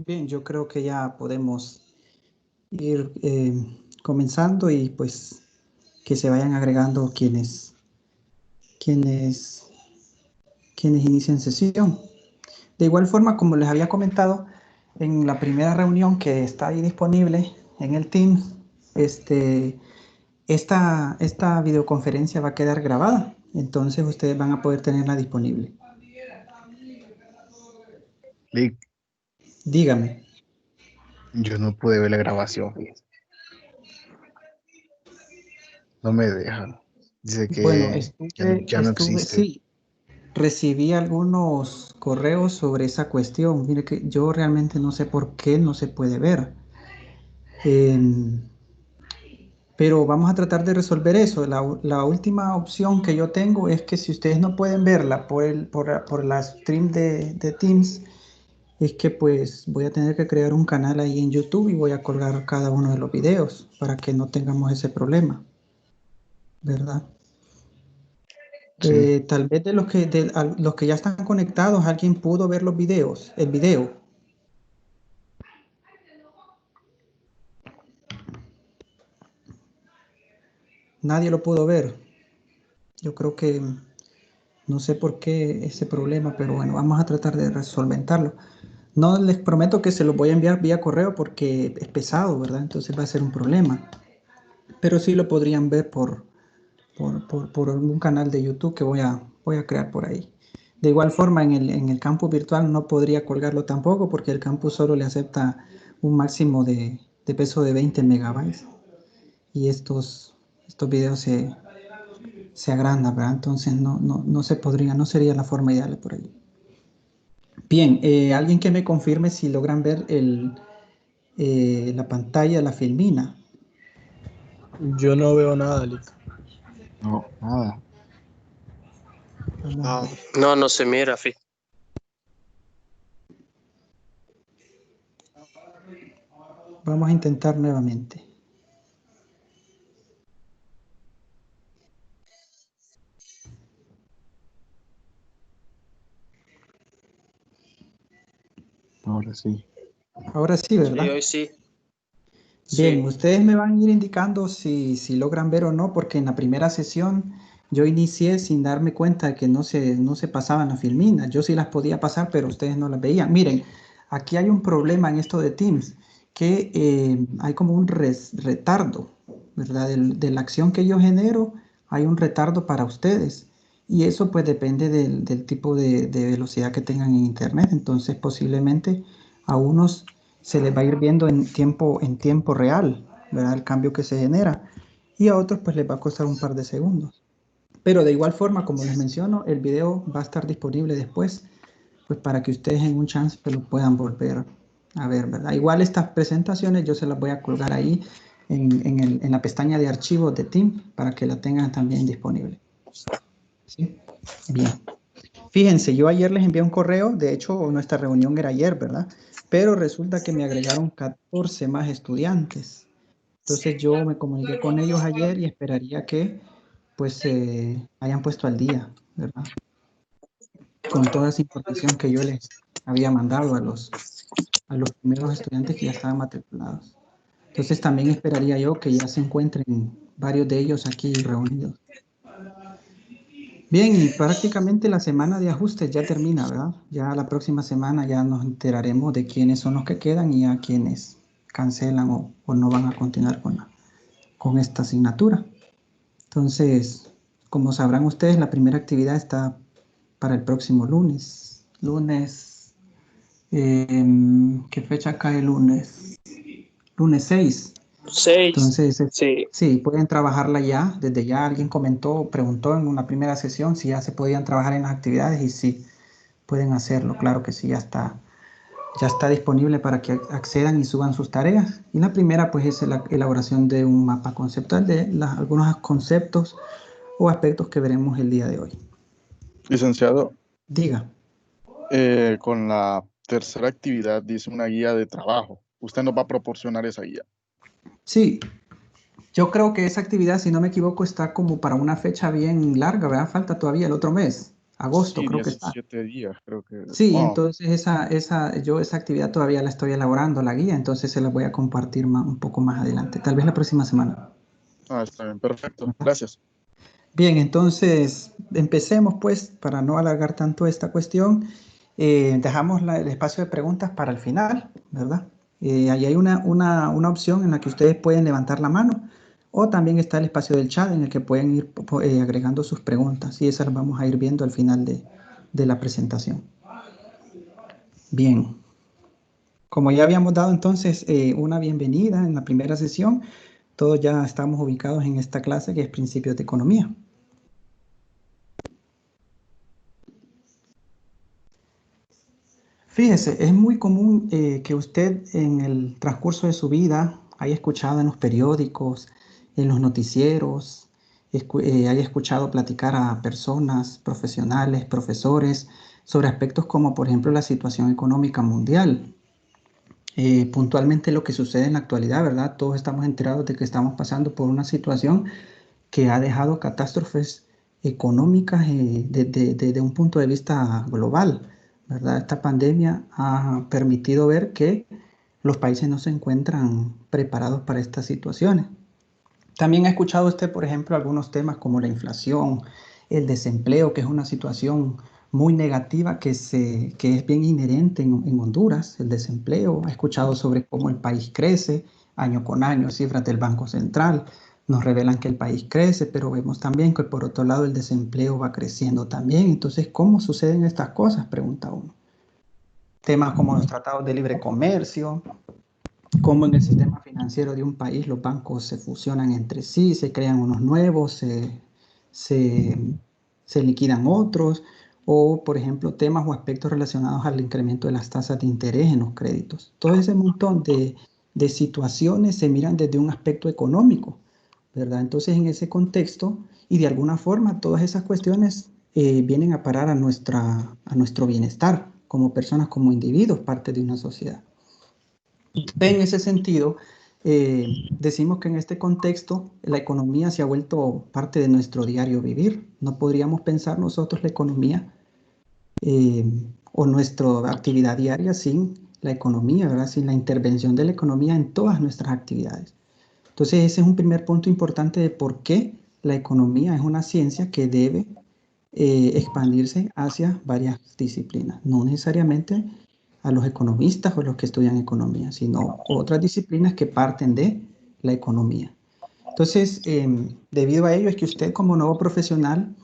bien, yo creo que ya podemos ir comenzando y pues que se vayan agregando quienes inician sesión. De igual forma, como les había comentado en la primera reunión que está ahí disponible en el Teams, esta videoconferencia va a quedar grabada, entonces ustedes van a poder tenerla disponible. Lick, Dígame. yo no pude ver la grabación, fíjese. No me dejan. Dice Bueno, que ya no existe. sí, recibí algunos correos sobre esa cuestión. Mire que yo realmente no sé por qué no se puede ver. Pero vamos a tratar de resolver eso. La última opción que yo tengo es que si ustedes no pueden verla por la stream de Teams, es que pues voy a tener que crear un canal ahí en YouTube y voy a colgar cada uno de los videos para que no tengamos ese problema, ¿verdad? Sí. Tal vez de los que ya están conectados, alguien pudo ver los videos, el video. Nadie lo pudo ver. Yo creo que no sé por qué ese problema, pero bueno, vamos a tratar de solventarlo. No les prometo que se los voy a enviar vía correo porque es pesado, ¿verdad? Entonces va a ser un problema. Pero sí lo podrían ver por algún canal de YouTube que voy a crear por ahí. De igual forma, en el campus virtual no podría colgarlo tampoco porque el campus solo le acepta un máximo de peso de 20 megabytes. Y estos videos se agrandan, ¿verdad? Entonces no se podría, no sería la forma ideal por ahí. Bien, alguien que me confirme si logran ver la pantalla, la filmina. Yo no veo nada, Lick. No, nada. Vamos a ver. No, no se mira, fi. Vamos a intentar nuevamente. Ahora sí. Ahora sí, Sí, ¿verdad? hoy sí. Bien, Sí. ustedes me van a ir indicando si logran ver o no, porque en la primera sesión yo inicié sin darme cuenta de que no se pasaban las filminas. Yo sí las podía pasar, pero ustedes no las veían. Miren, aquí hay un problema en esto de Teams, que hay como un retardo, ¿verdad? De la acción que yo genero, hay un retardo para ustedes. Y eso pues depende del tipo de velocidad que tengan en Internet. Entonces posiblemente a unos se les va a ir viendo en tiempo real, ¿verdad? El cambio que se genera. Y a otros pues les va a costar un par de segundos. Pero de igual forma, como les menciono, el video va a estar disponible después, pues para que ustedes en un chance pues, lo puedan volver a ver, ¿verdad? Igual estas presentaciones yo se las voy a colgar ahí en la pestaña de archivos de Teams para que la tengan también disponible. ¿Sí? Bien. Fíjense, yo ayer les envié un correo, de hecho nuestra reunión era ayer, ¿verdad? Pero resulta que me agregaron 14 más estudiantes. Entonces yo me comuniqué con ellos ayer y esperaría que pues se hayan puesto al día, ¿verdad? Con toda esa información que yo les había mandado a los primeros estudiantes que ya estaban matriculados. Entonces también esperaría yo que ya se encuentren varios de ellos aquí reunidos. Bien, y prácticamente la semana de ajustes ya termina, ¿verdad? Ya la próxima semana ya nos enteraremos de quiénes son los que quedan y a quienes cancelan o no van a continuar con esta asignatura. Entonces, como sabrán ustedes, la primera actividad está para el próximo lunes. ¿Qué fecha cae el lunes? Lunes 6. 6. Entonces, Sí. sí, pueden trabajarla ya. Desde ya alguien preguntó en una primera sesión si ya se podían trabajar en las actividades y sí, pueden hacerlo. Claro que sí, ya está disponible para que accedan y suban sus tareas. Y la primera, pues, es la elaboración de un mapa conceptual de algunos conceptos o aspectos que veremos el día de hoy. Licenciado, Diga. con la tercera actividad dice una guía de trabajo. Usted nos va a proporcionar esa guía. Sí, yo creo que esa actividad, si no me equivoco, está como para una fecha bien larga, ¿verdad? Falta todavía el otro mes. agosto, Sí, creo que está. 17 días, creo que. Sí, Oh, entonces yo esa actividad todavía la estoy elaborando, la guía, entonces se la voy a compartir un poco más adelante, tal vez la próxima semana. está bien, perfecto. Gracias. Bien, entonces empecemos pues para no alargar tanto esta cuestión. Dejamos el espacio de preguntas para el final, ¿verdad? Ahí hay una opción en la que ustedes pueden levantar la mano o también está el espacio del chat en el que pueden ir agregando sus preguntas y esas las vamos a ir viendo al final de la presentación. Bien, como ya habíamos dado entonces una bienvenida en la primera sesión, todos ya estamos ubicados en esta clase que es Principios de Economía. Fíjese, es muy común que usted en el transcurso de su vida haya escuchado en los periódicos, en los noticieros, haya escuchado platicar a personas, profesionales, profesores, sobre aspectos como, por ejemplo, la situación económica mundial. Puntualmente lo que sucede en la actualidad, ¿verdad? Todos estamos enterados de que estamos pasando por una situación que ha dejado catástrofes económicas desde un punto de vista global, ¿verdad? Esta pandemia ha permitido ver que los países no se encuentran preparados para estas situaciones. También ha escuchado usted, por ejemplo, algunos temas como la inflación, el desempleo, que es una situación muy negativa que es bien inherente en Honduras, el desempleo. Ha escuchado sobre cómo el país crece año con año, cifras del Banco Central nos revelan que el país crece, pero vemos también que por otro lado el desempleo va creciendo también. Entonces, ¿cómo suceden estas cosas? Pregunta uno. Temas como los tratados de libre comercio, cómo en el sistema financiero de un país los bancos se fusionan entre sí, se crean unos nuevos, se, se liquidan otros, o por ejemplo temas o aspectos relacionados al incremento de las tasas de interés en los créditos. Todo ese montón de situaciones se miran desde un aspecto económico, ¿verdad? Entonces en ese contexto y de alguna forma todas esas cuestiones vienen a parar a nuestro bienestar como personas, como individuos, parte de una sociedad. En ese sentido, decimos que en este contexto la economía se ha vuelto parte de nuestro diario vivir. No podríamos pensar nosotros la economía eh, o nuestra actividad diaria sin la economía, ¿verdad? Sin la intervención de la economía en todas nuestras actividades. Entonces, ese es un primer punto importante de por qué la economía es una ciencia que debe expandirse hacia varias disciplinas, no necesariamente a los economistas o los que estudian economía, sino otras disciplinas que parten de la economía. Entonces, debido a ello es que usted como nuevo profesional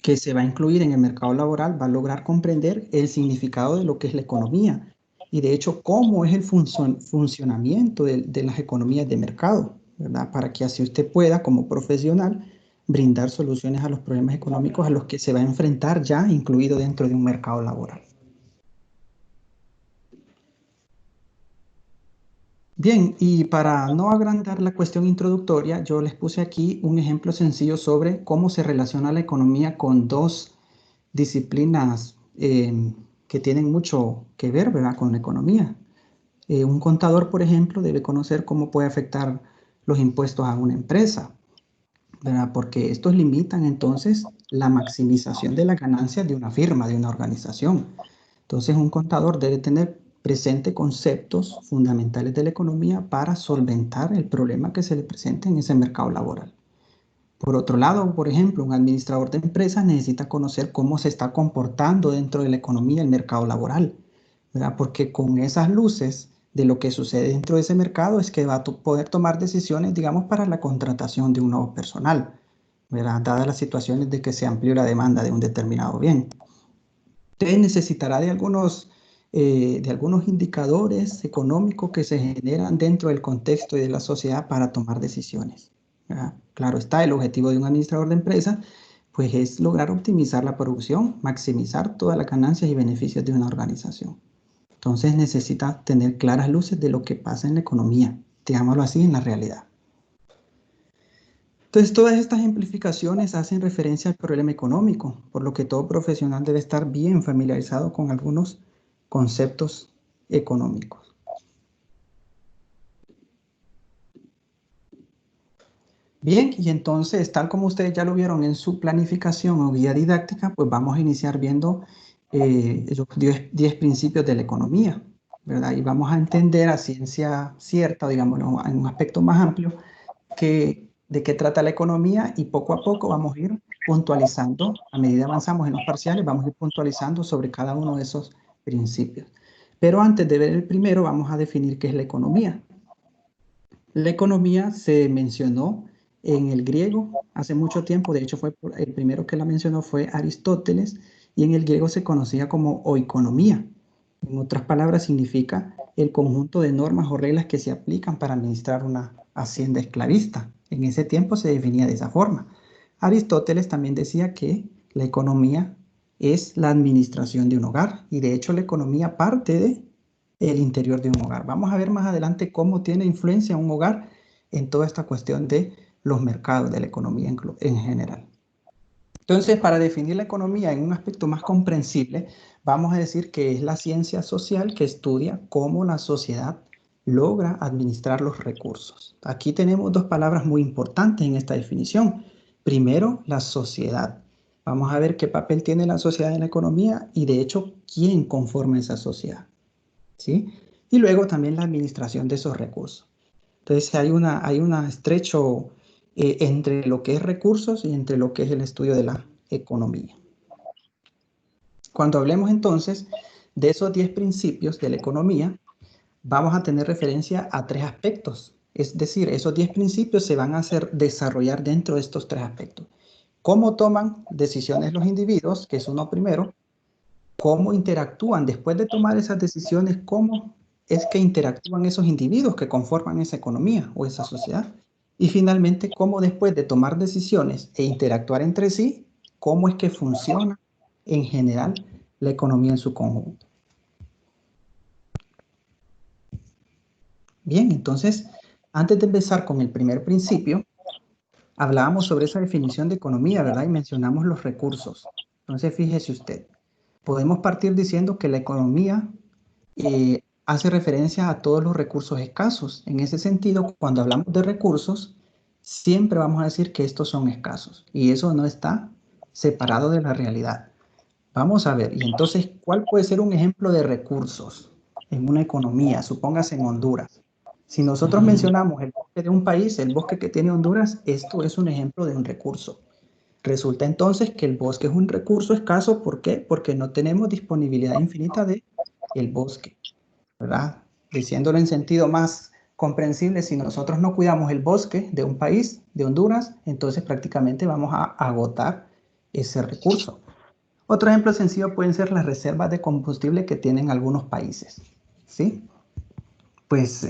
que se va a incluir en el mercado laboral va a lograr comprender el significado de lo que es la economía y de hecho cómo es el funcionamiento de las economías de mercado, ¿verdad? Para que así usted pueda como profesional brindar soluciones a los problemas económicos a los que se va a enfrentar ya incluido dentro de un mercado laboral. Bien, y para no agrandar la cuestión introductoria, yo les puse aquí un ejemplo sencillo sobre cómo se relaciona la economía con dos disciplinas que tienen mucho que ver, ¿verdad?, con la economía. Un contador, por ejemplo, debe conocer cómo puede afectar los impuestos a una empresa, ¿verdad? Porque estos limitan entonces la maximización de las ganancias de una firma, de una organización. Entonces, un contador debe tener presente conceptos fundamentales de la economía para solventar el problema que se le presente en ese mercado laboral. Por otro lado, por ejemplo, un administrador de empresas necesita conocer cómo se está comportando dentro de la economía el mercado laboral, ¿verdad? Porque con esas luces de lo que sucede dentro de ese mercado es que va a poder tomar decisiones, digamos, para la contratación de un nuevo personal, ¿verdad? Dadas las situaciones de que se amplió la demanda de un determinado bien. Usted necesitará de algunos indicadores económicos que se generan dentro del contexto y de la sociedad para tomar decisiones, ¿verdad? Claro está, el objetivo de un administrador de empresa pues es lograr optimizar la producción, maximizar todas las ganancias y beneficios de una organización. Entonces necesita tener claras luces de lo que pasa en la economía, digámoslo así, en la realidad. Entonces, todas estas ejemplificaciones hacen referencia al problema económico, por lo que todo profesional debe estar bien familiarizado con algunos conceptos económicos. Bien, y entonces, tal como ustedes ya lo vieron en su planificación o guía didáctica, pues vamos a iniciar viendo los 10 principios de la economía, ¿verdad? Y vamos a entender a ciencia cierta, digámoslo, en un aspecto más amplio, de qué trata la economía y poco a poco vamos a ir puntualizando, a medida avanzamos en los parciales, vamos a ir puntualizando sobre cada uno de esos principios. Pero antes de ver el primero, vamos a definir qué es la economía. La economía se mencionó en el griego hace mucho tiempo, de hecho el primero que la mencionó fue Aristóteles, y en el griego se conocía como oikonomía. En otras palabras, significa el conjunto de normas o reglas que se aplican para administrar una hacienda esclavista. En ese tiempo se definía de esa forma. Aristóteles también decía que la economía es la administración de un hogar, y de hecho la economía parte de el interior de un hogar. Vamos a ver más adelante cómo tiene influencia un hogar en toda esta cuestión de los mercados, de la economía en general. Entonces, para definir la economía en un aspecto más comprensible, vamos a decir que es la ciencia social que estudia cómo la sociedad logra administrar los recursos. Aquí tenemos dos palabras muy importantes en esta definición. Primero, la sociedad. Vamos a ver qué papel tiene la sociedad en la economía y, de hecho, quién conforma esa sociedad, ¿sí? Y luego también la administración de esos recursos. Entonces hay un estrecho entre lo que es recursos y entre lo que es el estudio de la economía. Cuando hablemos entonces de esos 10 principios de la economía, vamos a tener referencia a 3 aspectos. Es decir, esos 10 principios se van a desarrollar dentro de estos 3 aspectos. Cómo toman decisiones los individuos, que es uno primero. Cómo interactúan después de tomar esas decisiones, cómo es que interactúan esos individuos que conforman esa economía o esa sociedad. Y finalmente, cómo después de tomar decisiones e interactuar entre sí, cómo es que funciona en general la economía en su conjunto. Bien, entonces, antes de empezar con el primer principio, hablábamos sobre esa definición de economía, ¿verdad? Y mencionamos los recursos. Entonces, fíjese usted, podemos partir diciendo que la economía hace referencia a todos los recursos escasos. En ese sentido, cuando hablamos de recursos, siempre vamos a decir que estos son escasos y eso no está separado de la realidad. Vamos a ver, y entonces, ¿cuál puede ser un ejemplo de recursos en una economía? Supóngase en Honduras. Si nosotros mencionamos el bosque de un país, el bosque que tiene Honduras, esto es un ejemplo de un recurso. Resulta entonces que el bosque es un recurso escaso. ¿Por qué? Porque no tenemos disponibilidad infinita de el bosque, ¿verdad? Diciéndolo en sentido más comprensible, si nosotros no cuidamos el bosque de un país, de Honduras, entonces prácticamente vamos a agotar ese recurso. Otro ejemplo sencillo pueden ser las reservas de combustible que tienen algunos países, ¿sí? Pues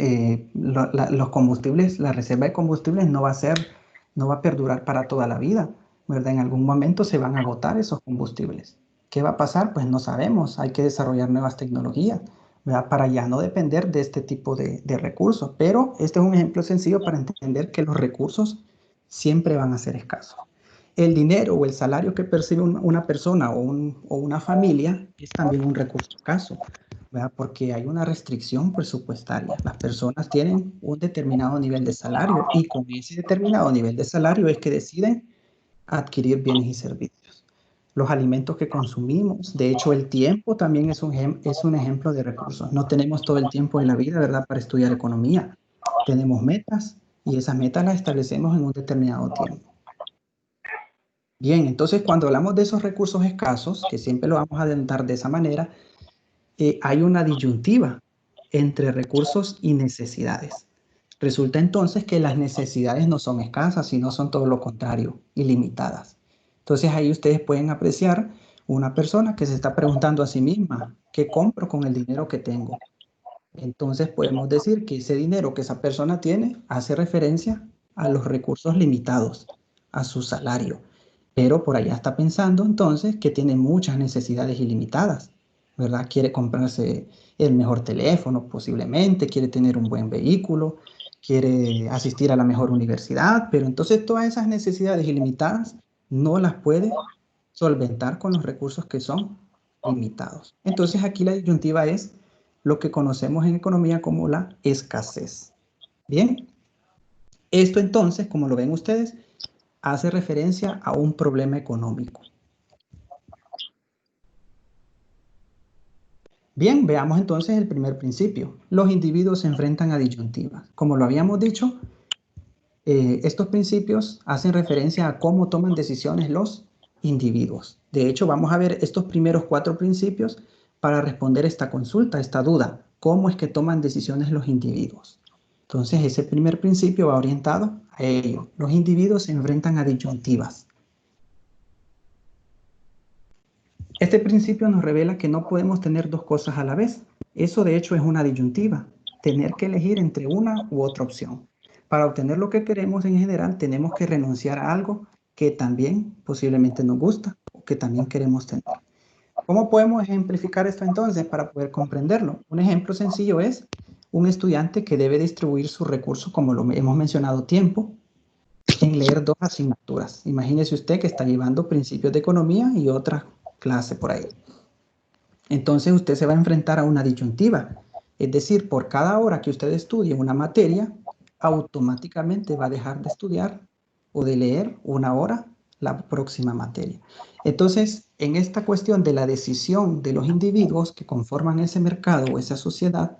los combustibles, la reserva de combustibles no va a perdurar para toda la vida, ¿verdad? En algún momento se van a agotar esos combustibles. ¿Qué va a pasar? Pues no sabemos, hay que desarrollar nuevas tecnologías, ¿verdad? Para ya no depender de este tipo de recursos. Pero este es un ejemplo sencillo para entender que los recursos siempre van a ser escasos. El dinero o el salario que percibe una persona o una familia es también un recurso escaso, ¿verdad? Porque hay una restricción presupuestaria. Las personas tienen un determinado nivel de salario y con ese determinado nivel de salario es que deciden adquirir bienes y servicios. Los alimentos que consumimos, de hecho el tiempo también es un ejemplo de recursos. No tenemos todo el tiempo en la vida, ¿verdad?, para estudiar economía. Tenemos metas y esas metas las establecemos en un determinado tiempo. Bien, entonces cuando hablamos de esos recursos escasos, que siempre lo vamos a adelantar de esa manera, hay una disyuntiva entre recursos y necesidades. Resulta entonces que las necesidades no son escasas, sino son todo lo contrario, ilimitadas. Entonces ahí ustedes pueden apreciar una persona que se está preguntando a sí misma, ¿qué compro con el dinero que tengo? Entonces podemos decir que ese dinero que esa persona tiene hace referencia a los recursos limitados, a su salario. Pero por allá está pensando entonces que tiene muchas necesidades ilimitadas, ¿verdad? Quiere comprarse el mejor teléfono posiblemente, quiere tener un buen vehículo, quiere asistir a la mejor universidad, pero entonces todas esas necesidades ilimitadas no las puede solventar con los recursos que son limitados. Entonces aquí la disyuntiva es lo que conocemos en economía como la escasez. Bien, Esto entonces, como lo ven ustedes, hace referencia a un problema económico. Bien, veamos entonces el primer principio. Los individuos se enfrentan a disyuntivas. Como lo habíamos dicho, estos principios hacen referencia a cómo toman decisiones los individuos. De hecho, vamos a ver estos primeros 4 principios para responder esta consulta, esta duda. ¿Cómo es que toman decisiones los individuos? Entonces, ese primer principio va orientado a ello. Los individuos se enfrentan a disyuntivas. Este principio nos revela que no podemos tener 2 cosas a la vez. Eso, de hecho, es una disyuntiva. Tener que elegir entre una u otra opción. Para obtener lo que queremos en general, tenemos que renunciar a algo que también posiblemente nos gusta o que también queremos tener. ¿Cómo podemos ejemplificar esto entonces para poder comprenderlo? Un ejemplo sencillo es un estudiante que debe distribuir sus recursos, como lo hemos mencionado, tiempo, en leer 2 asignaturas. Imagínese usted que está llevando principios de economía y otra clase por ahí. Entonces usted se va a enfrentar a una disyuntiva. Es decir, por cada hora que usted estudie una materia, automáticamente va a dejar de estudiar o de leer una hora la próxima materia. Entonces, en esta cuestión de la decisión de los individuos que conforman ese mercado o esa sociedad,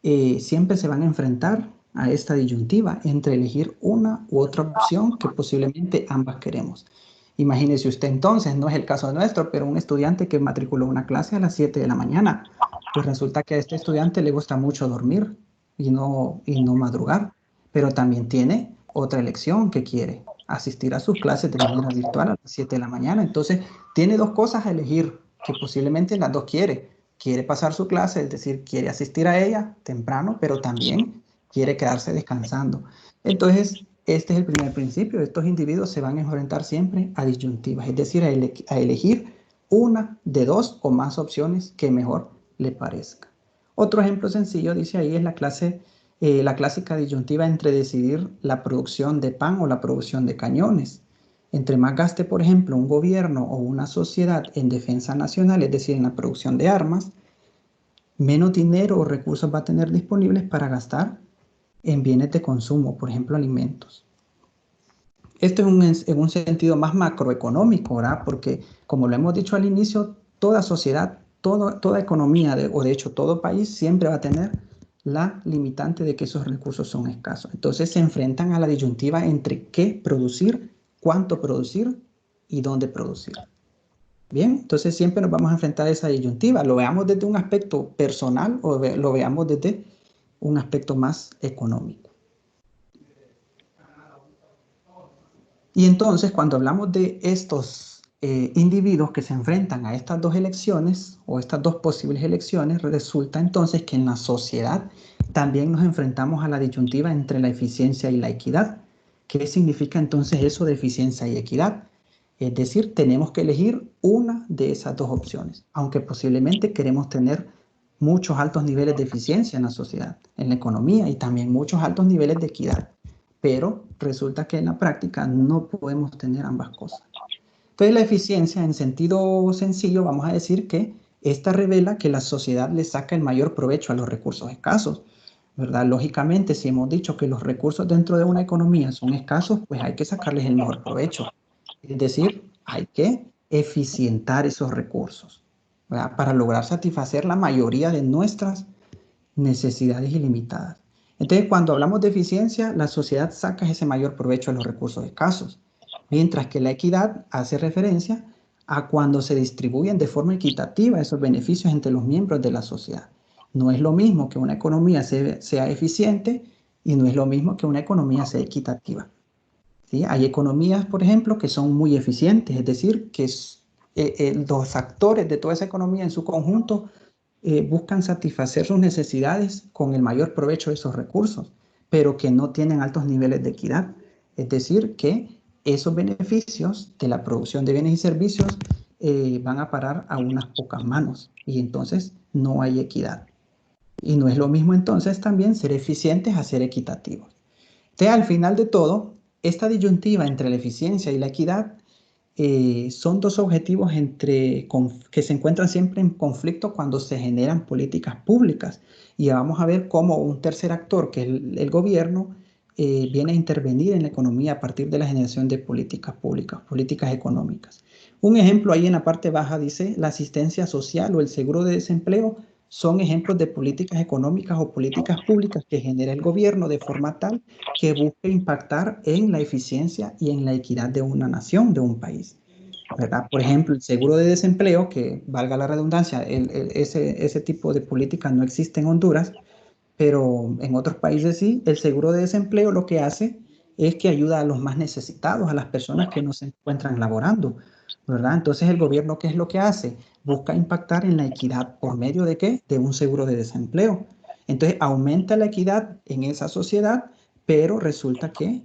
siempre se van a enfrentar a esta disyuntiva entre elegir una u otra opción que posiblemente ambas queremos. Imagínese usted entonces, no es el caso nuestro, pero un estudiante que matriculó una clase a las 7 de la mañana, pues resulta que a este estudiante le gusta mucho dormir y no madrugar, pero también tiene otra elección que quiere, asistir a sus clases de manera virtual a las 7 de la mañana. Entonces, tiene 2 cosas a elegir, que posiblemente las 2 quiere. Quiere pasar su clase, es decir, quiere asistir a ella temprano, pero también quiere quedarse descansando. Entonces, este es el primer principio. Estos individuos se van a enfrentar siempre a disyuntivas, es decir, a elegir una de 2 o más opciones que mejor le parezca. Otro ejemplo sencillo, dice ahí, es la clásica disyuntiva entre decidir la producción de pan o la producción de cañones. Entre más gaste, por ejemplo, un gobierno o una sociedad en defensa nacional, es decir, en la producción de armas, menos dinero o recursos va a tener disponibles para gastar en bienes de consumo, por ejemplo, alimentos. Esto es en un sentido más macroeconómico, ¿verdad? Porque, como lo hemos dicho al inicio, toda sociedad, toda economía, o de hecho todo país, siempre va a tener la limitante de que esos recursos son escasos. Entonces se enfrentan a la disyuntiva entre qué producir, cuánto producir y dónde producir. Bien, entonces siempre nos vamos a enfrentar a esa disyuntiva. Lo veamos desde un aspecto personal o lo veamos desde un aspecto más económico. Y entonces, cuando hablamos de estos individuos que se enfrentan a estas 2 elecciones o estas 2 posibles elecciones, resulta entonces que en la sociedad también nos enfrentamos a la disyuntiva entre la eficiencia y la equidad. ¿Qué significa entonces eso de eficiencia y equidad? Es decir, tenemos que elegir una de esas 2 opciones, aunque posiblemente queremos tener muchos altos niveles de eficiencia en la sociedad, en la economía y también muchos altos niveles de equidad. Pero resulta que en la práctica no podemos tener ambas cosas. Entonces la eficiencia, en sentido sencillo, vamos a decir que esta revela que la sociedad le saca el mayor provecho a los recursos escasos, ¿verdad? Lógicamente, si hemos dicho que los recursos dentro de una economía son escasos, pues hay que sacarles el mejor provecho. Es decir, hay que eficientar esos recursos, ¿verdad? Para lograr satisfacer la mayoría de nuestras necesidades ilimitadas. Entonces, cuando hablamos de eficiencia, la sociedad saca ese mayor provecho a los recursos escasos, mientras que la equidad hace referencia a cuando se distribuyen de forma equitativa esos beneficios entre los miembros de la sociedad. No es lo mismo que una economía sea eficiente y no es lo mismo que una economía sea equitativa. ¿Sí? Hay economías, por ejemplo, que son muy eficientes, es decir, que los actores de toda esa economía en su conjunto buscan satisfacer sus necesidades con el mayor provecho de esos recursos, pero que no tienen altos niveles de equidad. Es decir, que esos beneficios de la producción de bienes y servicios van a parar a unas pocas manos y entonces no hay equidad. Y no es lo mismo entonces también ser eficientes a ser equitativos. Entonces, al final de todo, esta disyuntiva entre la eficiencia y la equidad son 2 objetivos que se encuentran siempre en conflicto cuando se generan políticas públicas. Y vamos a ver cómo un tercer actor, que es el gobierno, viene a intervenir en la economía a partir de la generación de políticas públicas, políticas económicas. Un ejemplo ahí en la parte baja dice, la asistencia social o el seguro de desempleo son ejemplos de políticas económicas o políticas públicas que genera el gobierno de forma tal que busque impactar en la eficiencia y en la equidad de una nación, de un país, ¿verdad? Por ejemplo, el seguro de desempleo, que valga la redundancia, ese tipo de política no existe en Honduras, pero en otros países sí. El seguro de desempleo lo que hace es que ayuda a los más necesitados, a las personas que no se encuentran laborando, ¿verdad? Entonces el gobierno, ¿qué es lo que hace? Busca impactar en la equidad por medio de ¿qué? De un seguro de desempleo. Entonces aumenta la equidad en esa sociedad, pero resulta que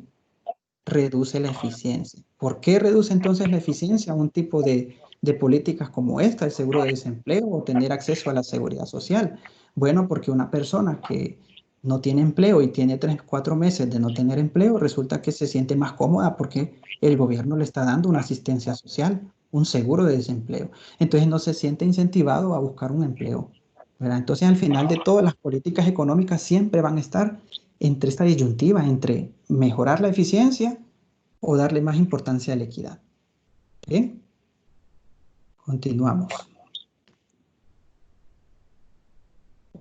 reduce la eficiencia. ¿Por qué reduce entonces la eficiencia? Un tipo de políticas como esta, el seguro de desempleo o tener acceso a la seguridad social. Bueno, porque una persona que no tiene empleo y tiene 3, 4 meses de no tener empleo, resulta que se siente más cómoda porque el gobierno le está dando una asistencia social, un seguro de desempleo. Entonces no se siente incentivado a buscar un empleo, ¿verdad? Entonces al final de todo, las políticas económicas siempre van a estar entre esta disyuntiva, entre mejorar la eficiencia o darle más importancia a la equidad. Bien, continuamos.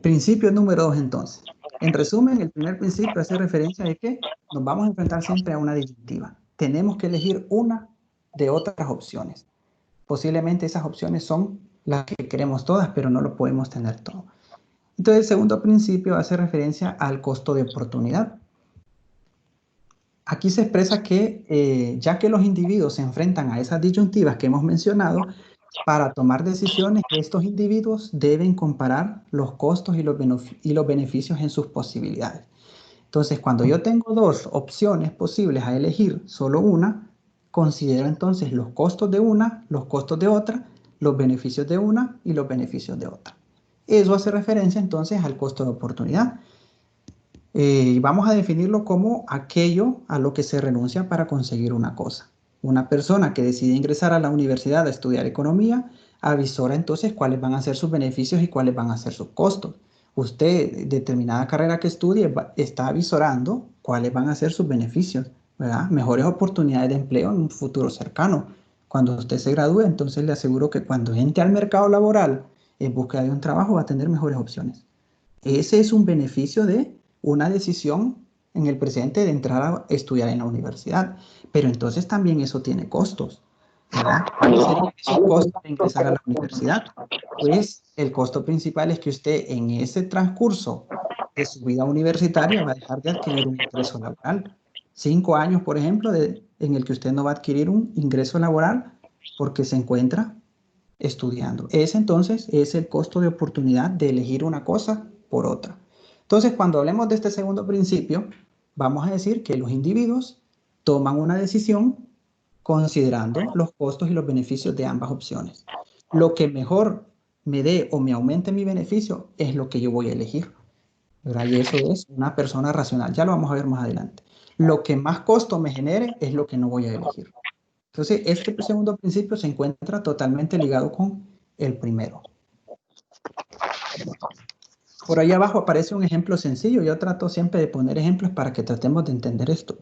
Principio número 2 entonces. En resumen, el primer principio hace referencia a que nos vamos a enfrentar siempre a una disyuntiva. Tenemos que elegir una de otras opciones. Posiblemente esas opciones son las que queremos todas, pero no lo podemos tener todo. Entonces, el segundo principio hace referencia al costo de oportunidad. Aquí se expresa que ya que los individuos se enfrentan a esas disyuntivas que hemos mencionado, para tomar decisiones, estos individuos deben comparar los costos y los beneficios en sus posibilidades. Entonces, cuando yo tengo dos opciones posibles a elegir solo una, considero entonces los costos de una, los costos de otra, los beneficios de una y los beneficios de otra. Eso hace referencia entonces al costo de oportunidad. Vamos a definirlo como aquello a lo que se renuncia para conseguir una cosa. Una persona que decide ingresar a la universidad a estudiar economía, avisora entonces cuáles van a ser sus beneficios y cuáles van a ser sus costos. Usted, determinada carrera que estudie, está avisorando cuáles van a ser sus beneficios, ¿verdad? Mejores oportunidades de empleo en un futuro cercano. Cuando usted se gradúe, entonces le aseguro que cuando entre al mercado laboral en busca de un trabajo va a tener mejores opciones. Ese es un beneficio de una decisión en el presente de entrar a estudiar en la universidad. Pero entonces también eso tiene costos, ¿verdad? ¿Cuáles serían esos costos de ingresar a la universidad? Pues el costo principal es que usted en ese transcurso de su vida universitaria va a dejar de adquirir un ingreso laboral. 5 años, por ejemplo, en el que usted no va a adquirir un ingreso laboral porque se encuentra estudiando. Ese entonces es el costo de oportunidad de elegir una cosa por otra. Entonces, cuando hablemos de este segundo principio, vamos a decir que los individuos toman una decisión considerando los costos y los beneficios de ambas opciones. Lo que mejor me dé o me aumente mi beneficio es lo que yo voy a elegir, ¿verdad? Y eso es una persona racional. Ya lo vamos a ver más adelante. Lo que más costo me genere es lo que no voy a elegir. Entonces, este segundo principio se encuentra totalmente ligado con el primero. Por ahí abajo aparece un ejemplo sencillo. Yo trato siempre de poner ejemplos para que tratemos de entender esto.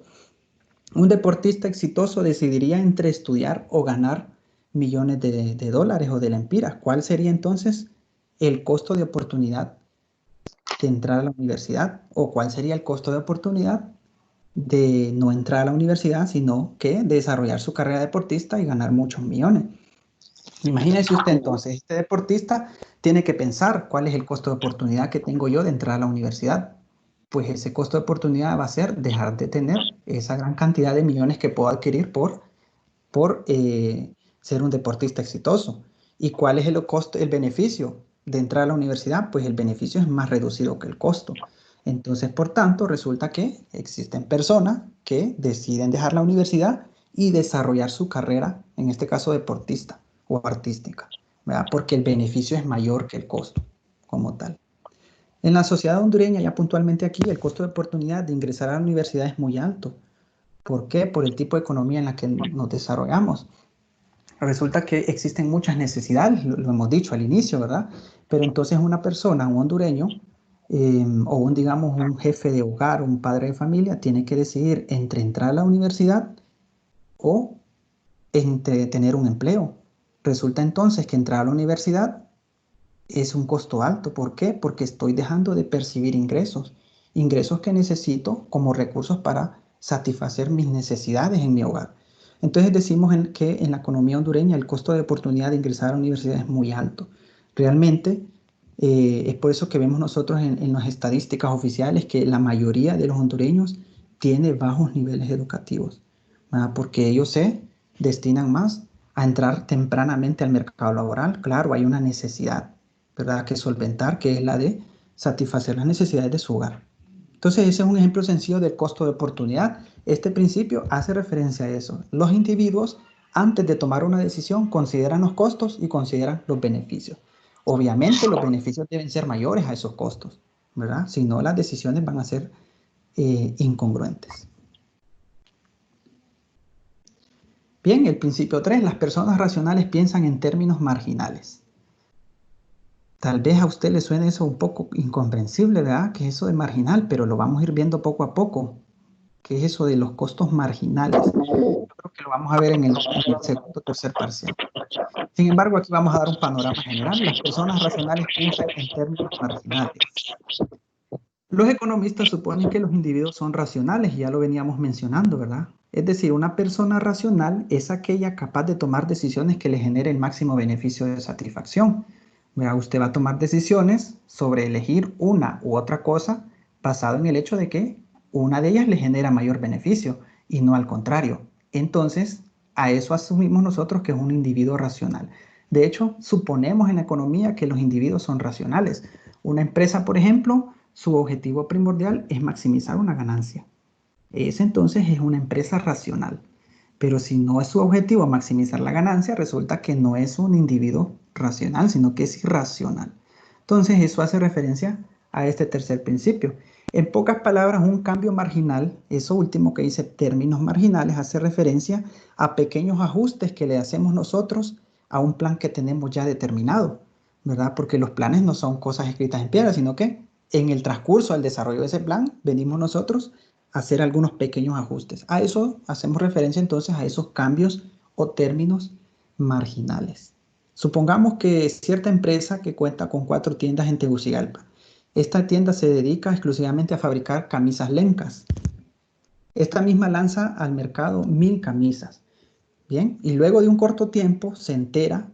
Un deportista exitoso decidiría entre estudiar o ganar millones de dólares o de lempiras. ¿Cuál sería entonces el costo de oportunidad de entrar a la universidad? ¿O cuál sería el costo de oportunidad de no entrar a la universidad, sino que desarrollar su carrera deportista y ganar muchos millones? Imagínese usted entonces, este deportista tiene que pensar cuál es el costo de oportunidad que tengo yo de entrar a la universidad. Pues ese costo de oportunidad va a ser dejar de tener esa gran cantidad de millones que puedo adquirir por ser un deportista exitoso. ¿Y cuál es el costo, el beneficio de entrar a la universidad? Pues el beneficio es más reducido que el costo. Entonces, por tanto, resulta que existen personas que deciden dejar la universidad y desarrollar su carrera, en este caso deportista o artística, ¿verdad? Porque el beneficio es mayor que el costo como tal. En la sociedad hondureña, ya puntualmente aquí, el costo de oportunidad de ingresar a la universidad es muy alto. ¿Por qué? Por el tipo de economía en la que nos desarrollamos. Resulta que existen muchas necesidades, lo hemos dicho al inicio, ¿verdad? Pero entonces una persona, un hondureño, o digamos, un jefe de hogar, un padre de familia, tiene que decidir entre entrar a la universidad o entre tener un empleo. Resulta entonces que entrar a la universidad es un costo alto. ¿Por qué? Porque estoy dejando de percibir ingresos. Ingresos que necesito como recursos para satisfacer mis necesidades en mi hogar. Entonces decimos que en la economía hondureña el costo de oportunidad de ingresar a la universidad es muy alto. Realmente es por eso que vemos nosotros en las estadísticas oficiales que la mayoría de los hondureños tiene bajos niveles educativos, ¿verdad? Porque ellos se destinan más a entrar tempranamente al mercado laboral. Claro, hay una necesidad, ¿verdad?, que solventar, que es la de satisfacer las necesidades de su hogar. Entonces, ese es un ejemplo sencillo del costo de oportunidad. Este principio hace referencia a eso. Los individuos, antes de tomar una decisión, consideran los costos y consideran los beneficios. Obviamente, los beneficios deben ser mayores a esos costos, ¿verdad? Si no, las decisiones van a ser incongruentes. Bien, el principio 3, las personas racionales piensan en términos marginales. Tal vez a usted le suene eso un poco incomprensible, ¿verdad? ¿Qué es eso de marginal? Pero lo vamos a ir viendo poco a poco. ¿Qué es eso de los costos marginales? Yo creo que lo vamos a ver en el segundo o tercer parcial. Sin embargo, aquí vamos a dar un panorama general. Las personas racionales piensan en términos marginales. Los economistas suponen que los individuos son racionales, y ya lo veníamos mencionando, ¿verdad? Es decir, una persona racional es aquella capaz de tomar decisiones que le genere el máximo beneficio de satisfacción. ¿Verdad? Usted va a tomar decisiones sobre elegir una u otra cosa basado en el hecho de que una de ellas le genera mayor beneficio y no al contrario. Entonces, a eso asumimos nosotros que es un individuo racional. De hecho, suponemos en la economía que los individuos son racionales. Una empresa, por ejemplo, su objetivo primordial es maximizar una ganancia. Ese entonces es una empresa racional. Pero si no es su objetivo maximizar la ganancia, resulta que no es un individuo racional, sino que es irracional. Entonces eso hace referencia a este tercer principio. En pocas palabras, un cambio marginal, eso último que dice términos marginales, hace referencia a pequeños ajustes que le hacemos nosotros a un plan que tenemos ya determinado, ¿verdad? Porque los planes no son cosas escritas en piedra, sino que en el transcurso del desarrollo de ese plan venimos nosotros a hacer algunos pequeños ajustes. A eso hacemos referencia entonces a esos cambios o términos marginales. Supongamos que cierta empresa que cuenta con 4 tiendas en Tegucigalpa. Esta tienda se dedica exclusivamente a fabricar camisas lencas. Esta misma lanza al mercado 1000 camisas. Bien, y luego de un corto tiempo se entera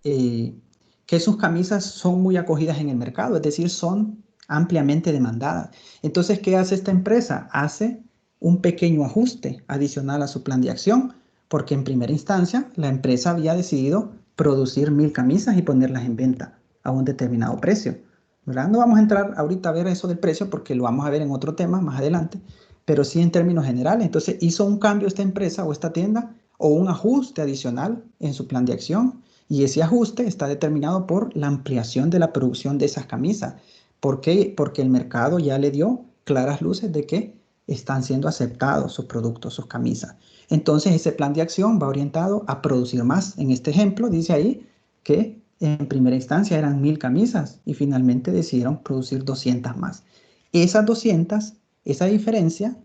que sus camisas son muy acogidas en el mercado, es decir, son ampliamente demandadas. Entonces, ¿qué hace esta empresa? Hace un pequeño ajuste adicional a su plan de acción, porque en primera instancia la empresa había decidido producir 1000 camisas y ponerlas en venta a un determinado precio, ¿verdad? No vamos a entrar ahorita a ver eso del precio porque lo vamos a ver en otro tema más adelante, pero sí en términos generales. Entonces hizo un cambio esta empresa o esta tienda o un ajuste adicional en su plan de acción, y ese ajuste está determinado por la ampliación de la producción de esas camisas. ¿Por qué? Porque el mercado ya le dio claras luces de que están siendo aceptados sus productos, sus camisas. Entonces ese plan de acción va orientado a producir más. En este ejemplo dice ahí que en primera instancia eran 1000 camisas y finalmente decidieron producir 200 más. Esas 200, esa diferencia,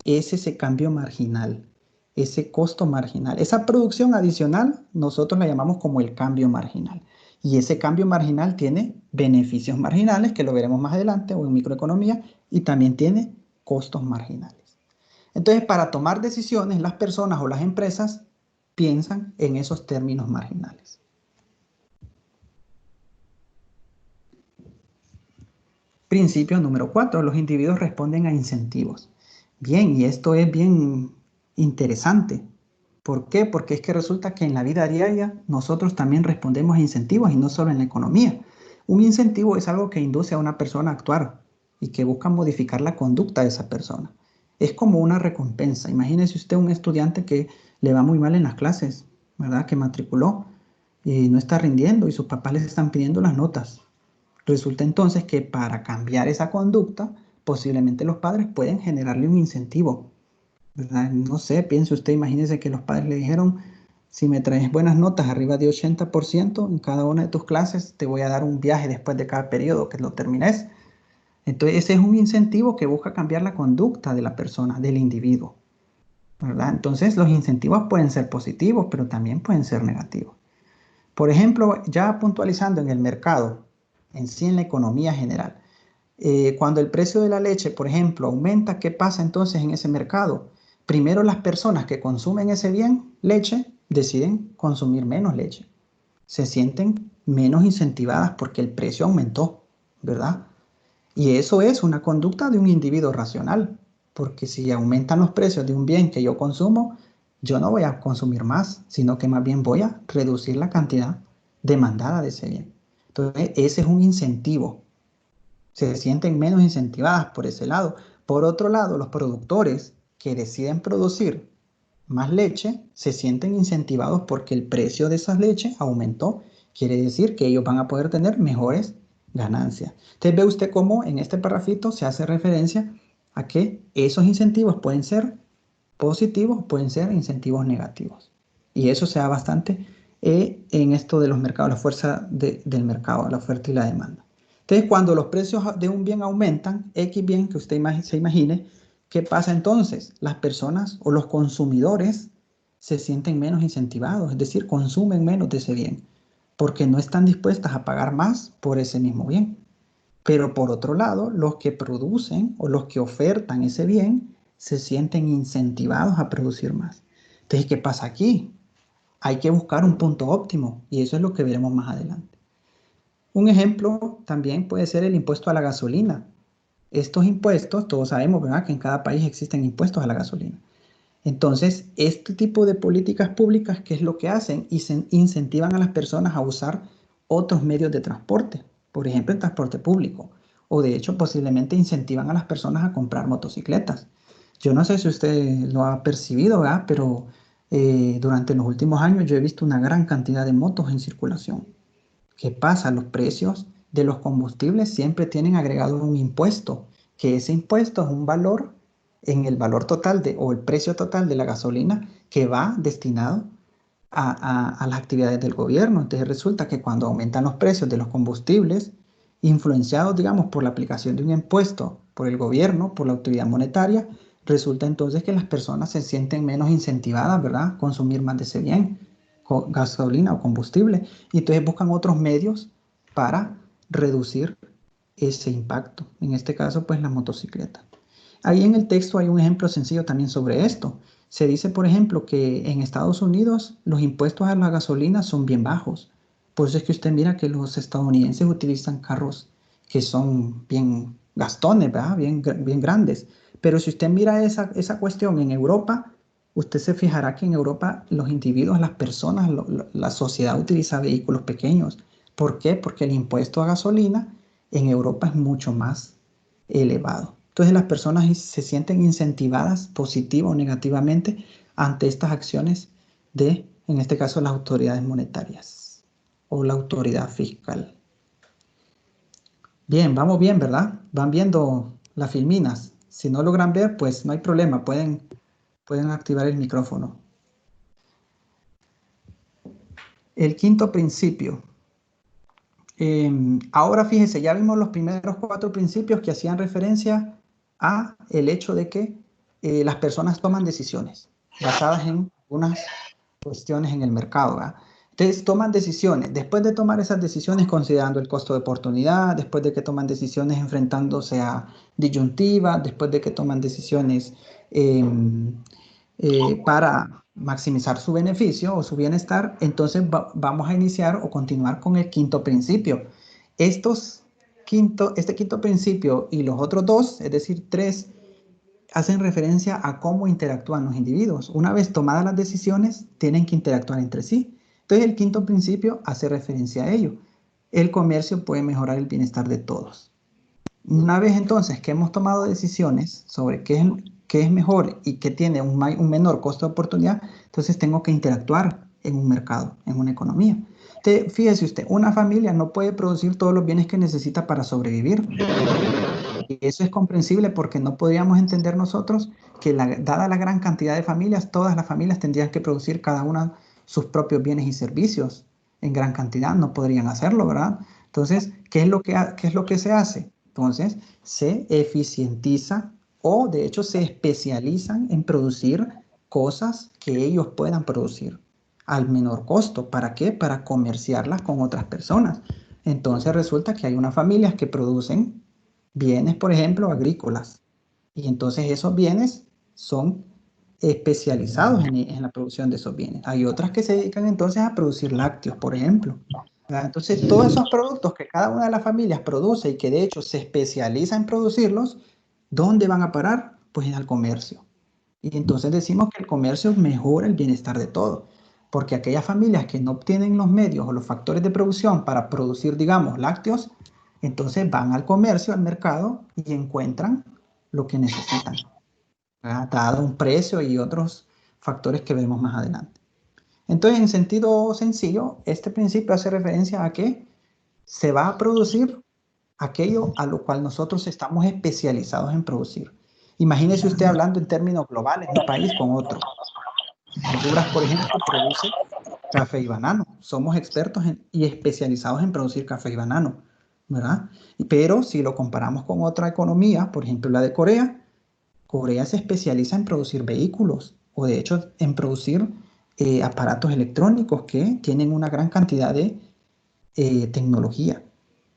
es ese cambio marginal, ese costo marginal. Esa producción adicional nosotros la llamamos como el cambio marginal. Y ese cambio marginal tiene beneficios marginales, que lo veremos más adelante o en microeconomía, y también tiene costos marginales. Entonces, para tomar decisiones, las personas o las empresas piensan en esos términos marginales. Principio número 4. Los individuos responden a incentivos. Bien, y esto es bien interesante. ¿Por qué? Porque es que resulta que en la vida diaria nosotros también respondemos a incentivos y no solo en la economía. Un incentivo es algo que induce a una persona a actuar y que busca modificar la conducta de esa persona. Es como una recompensa. Imagínese usted un estudiante que le va muy mal en las clases, ¿verdad? Que matriculó y no está rindiendo y sus papás les están pidiendo las notas. Resulta entonces que para cambiar esa conducta, posiblemente los padres pueden generarle un incentivo, ¿verdad? No sé, piense usted, imagínese que los padres le dijeron, Si me traes buenas notas arriba de 80% en cada una de tus clases, te voy a dar un viaje después de cada periodo que lo termines. Entonces, ese es un incentivo que busca cambiar la conducta de la persona, del individuo, ¿verdad? Entonces, los incentivos pueden ser positivos, pero también pueden ser negativos. Por ejemplo, ya puntualizando en el mercado, en sí en la economía general, cuando el precio de la leche, por ejemplo, aumenta, ¿qué pasa entonces en ese mercado? Primero, las personas que consumen ese bien, leche, deciden consumir menos leche. Se sienten menos incentivadas porque el precio aumentó, ¿verdad? Y eso es una conducta de un individuo racional, porque si aumentan los precios de un bien que yo consumo, yo no voy a consumir más, sino que más bien voy a reducir la cantidad demandada de ese bien. Entonces, ese es un incentivo. Se sienten menos incentivadas por ese lado. Por otro lado, los productores que deciden producir más leche se sienten incentivados porque el precio de esas leches aumentó. Quiere decir que ellos van a poder tener mejores ganancias. Entonces ve usted cómo en este parrafito se hace referencia a que esos incentivos pueden ser positivos, pueden ser incentivos negativos. Y eso se da bastante en esto de los mercados, la fuerza del mercado, la oferta y la demanda. Entonces, cuando los precios de un bien aumentan, X bien que usted se imagine, ¿qué pasa entonces? Las personas o los consumidores se sienten menos incentivados, es decir, consumen menos de ese bien, porque no están dispuestas a pagar más por ese mismo bien. Pero por otro lado, los que producen o los que ofertan ese bien se sienten incentivados a producir más. Entonces, ¿qué pasa aquí? Hay que buscar un punto óptimo y eso es lo que veremos más adelante. Un ejemplo también puede ser el impuesto a la gasolina. Estos impuestos, todos sabemos, ¿verdad?, que en cada país existen impuestos a la gasolina. Entonces, este tipo de políticas públicas, ¿qué es lo que hacen? Y se incentivan a las personas a usar otros medios de transporte, por ejemplo, el transporte público. O de hecho, posiblemente incentivan a las personas a comprar motocicletas. Yo no sé si usted lo ha percibido, ¿verdad?, pero durante los últimos años yo he visto una gran cantidad de motos en circulación. ¿Qué pasa? Los precios de los combustibles siempre tienen agregado un impuesto, que ese impuesto es un valor en el valor total o el precio total de la gasolina que va destinado a las actividades del gobierno. Entonces resulta que cuando aumentan los precios de los combustibles, influenciados, digamos, por la aplicación de un impuesto por el gobierno, por la autoridad monetaria, resulta entonces que las personas se sienten menos incentivadas, ¿verdad?, a consumir más de ese bien, gasolina o combustible, y entonces buscan otros medios para reducir ese impacto. En este caso, pues la motocicleta. Ahí en el texto hay un ejemplo sencillo también sobre esto. Se dice, por ejemplo, que en Estados Unidos los impuestos a la gasolina son bien bajos. Por eso es que usted mira que los estadounidenses utilizan carros que son bien gastones, ¿verdad?, bien grandes. Pero si usted mira esa cuestión en Europa, usted se fijará que en Europa los individuos, las personas, la sociedad utiliza vehículos pequeños. ¿Por qué? Porque el impuesto a gasolina en Europa es mucho más elevado. Entonces las personas se sienten incentivadas positiva o negativamente ante estas acciones de, en este caso, las autoridades monetarias o la autoridad fiscal. Bien, vamos bien, ¿verdad? Van viendo las filminas. Si no logran ver, pues no hay problema, pueden activar el micrófono. El quinto principio. Ahora fíjense, ya vimos los primeros 4 principios que hacían referencia a el hecho de que las personas toman decisiones basadas en unas cuestiones en el mercado, ¿verdad? Entonces toman decisiones. Después de tomar esas decisiones considerando el costo de oportunidad, después de que toman decisiones enfrentándose a disyuntivas, después de que toman decisiones para maximizar su beneficio o su bienestar, entonces vamos a iniciar o continuar con el quinto principio. Este quinto principio y los otros 2, es decir, 3, hacen referencia a cómo interactúan los individuos. Una vez tomadas las decisiones, tienen que interactuar entre sí. Entonces el quinto principio hace referencia a ello. El comercio puede mejorar el bienestar de todos. Una vez entonces que hemos tomado decisiones sobre qué es mejor y qué tiene un menor costo de oportunidad, entonces tengo que interactuar en un mercado, en una economía. Entonces, fíjese usted, una familia no puede producir todos los bienes que necesita para sobrevivir. Y eso es comprensible porque no podríamos entender nosotros que dada la gran cantidad de familias, todas las familias tendrían que producir cada una sus propios bienes y servicios en gran cantidad, no podrían hacerlo, ¿verdad? Entonces, ¿qué es lo que se hace? Entonces, se eficientiza o de hecho se especializan en producir cosas que ellos puedan producir al menor costo. ¿Para qué? Para comerciarlas con otras personas. Entonces resulta que hay unas familias que producen bienes, por ejemplo, agrícolas. Y entonces esos bienes son especializados en la producción de esos bienes. Hay otras que se dedican entonces a producir lácteos, por ejemplo. ¿Verdad? Entonces todos esos productos que cada una de las familias produce y que de hecho se especializa en producirlos, ¿dónde van a parar? Pues al comercio. Y entonces decimos que el comercio mejora el bienestar de todos, porque aquellas familias que no obtienen los medios o los factores de producción para producir, digamos, lácteos, entonces van al comercio, al mercado y encuentran lo que necesitan, ¿verdad? Dado un precio y otros factores que vemos más adelante. Entonces, en sentido sencillo, este principio hace referencia a que se va a producir aquello a lo cual nosotros estamos especializados en producir. Imagínese usted hablando en términos globales, un país con otro. Honduras, por ejemplo, produce café y banano. Somos expertos y especializados en producir café y banano, ¿verdad? Pero si lo comparamos con otra economía, por ejemplo la de Corea, Corea se especializa en producir vehículos o de hecho en producir aparatos electrónicos que tienen una gran cantidad de tecnología.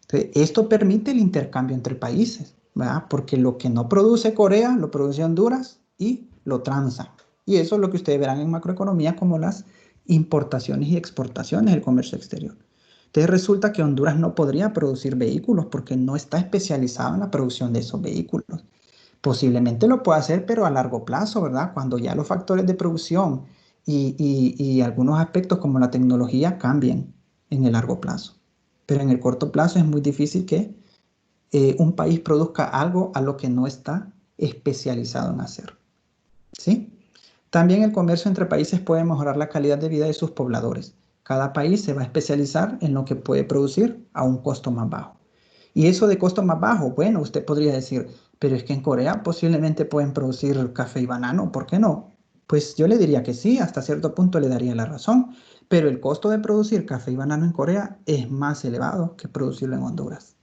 Entonces, esto permite el intercambio entre países, ¿verdad? Porque lo que no produce Corea lo produce Honduras y lo transa. Y eso es lo que ustedes verán en macroeconomía como las importaciones y exportaciones del comercio exterior. Entonces resulta que Honduras no podría producir vehículos porque no está especializado en la producción de esos vehículos. Posiblemente lo pueda hacer, pero a largo plazo, ¿verdad? Cuando ya los factores de producción y algunos aspectos como la tecnología cambien en el largo plazo. Pero en el corto plazo es muy difícil que un país produzca algo a lo que no está especializado en hacer. ¿Sí? También el comercio entre países puede mejorar la calidad de vida de sus pobladores. Cada país se va a especializar en lo que puede producir a un costo más bajo. Y eso de costo más bajo, bueno, usted podría decir, pero es que en Corea posiblemente pueden producir café y banano, ¿por qué no? Pues yo le diría que sí, hasta cierto punto le daría la razón, pero el costo de producir café y banano en Corea es más elevado que producirlo en Honduras,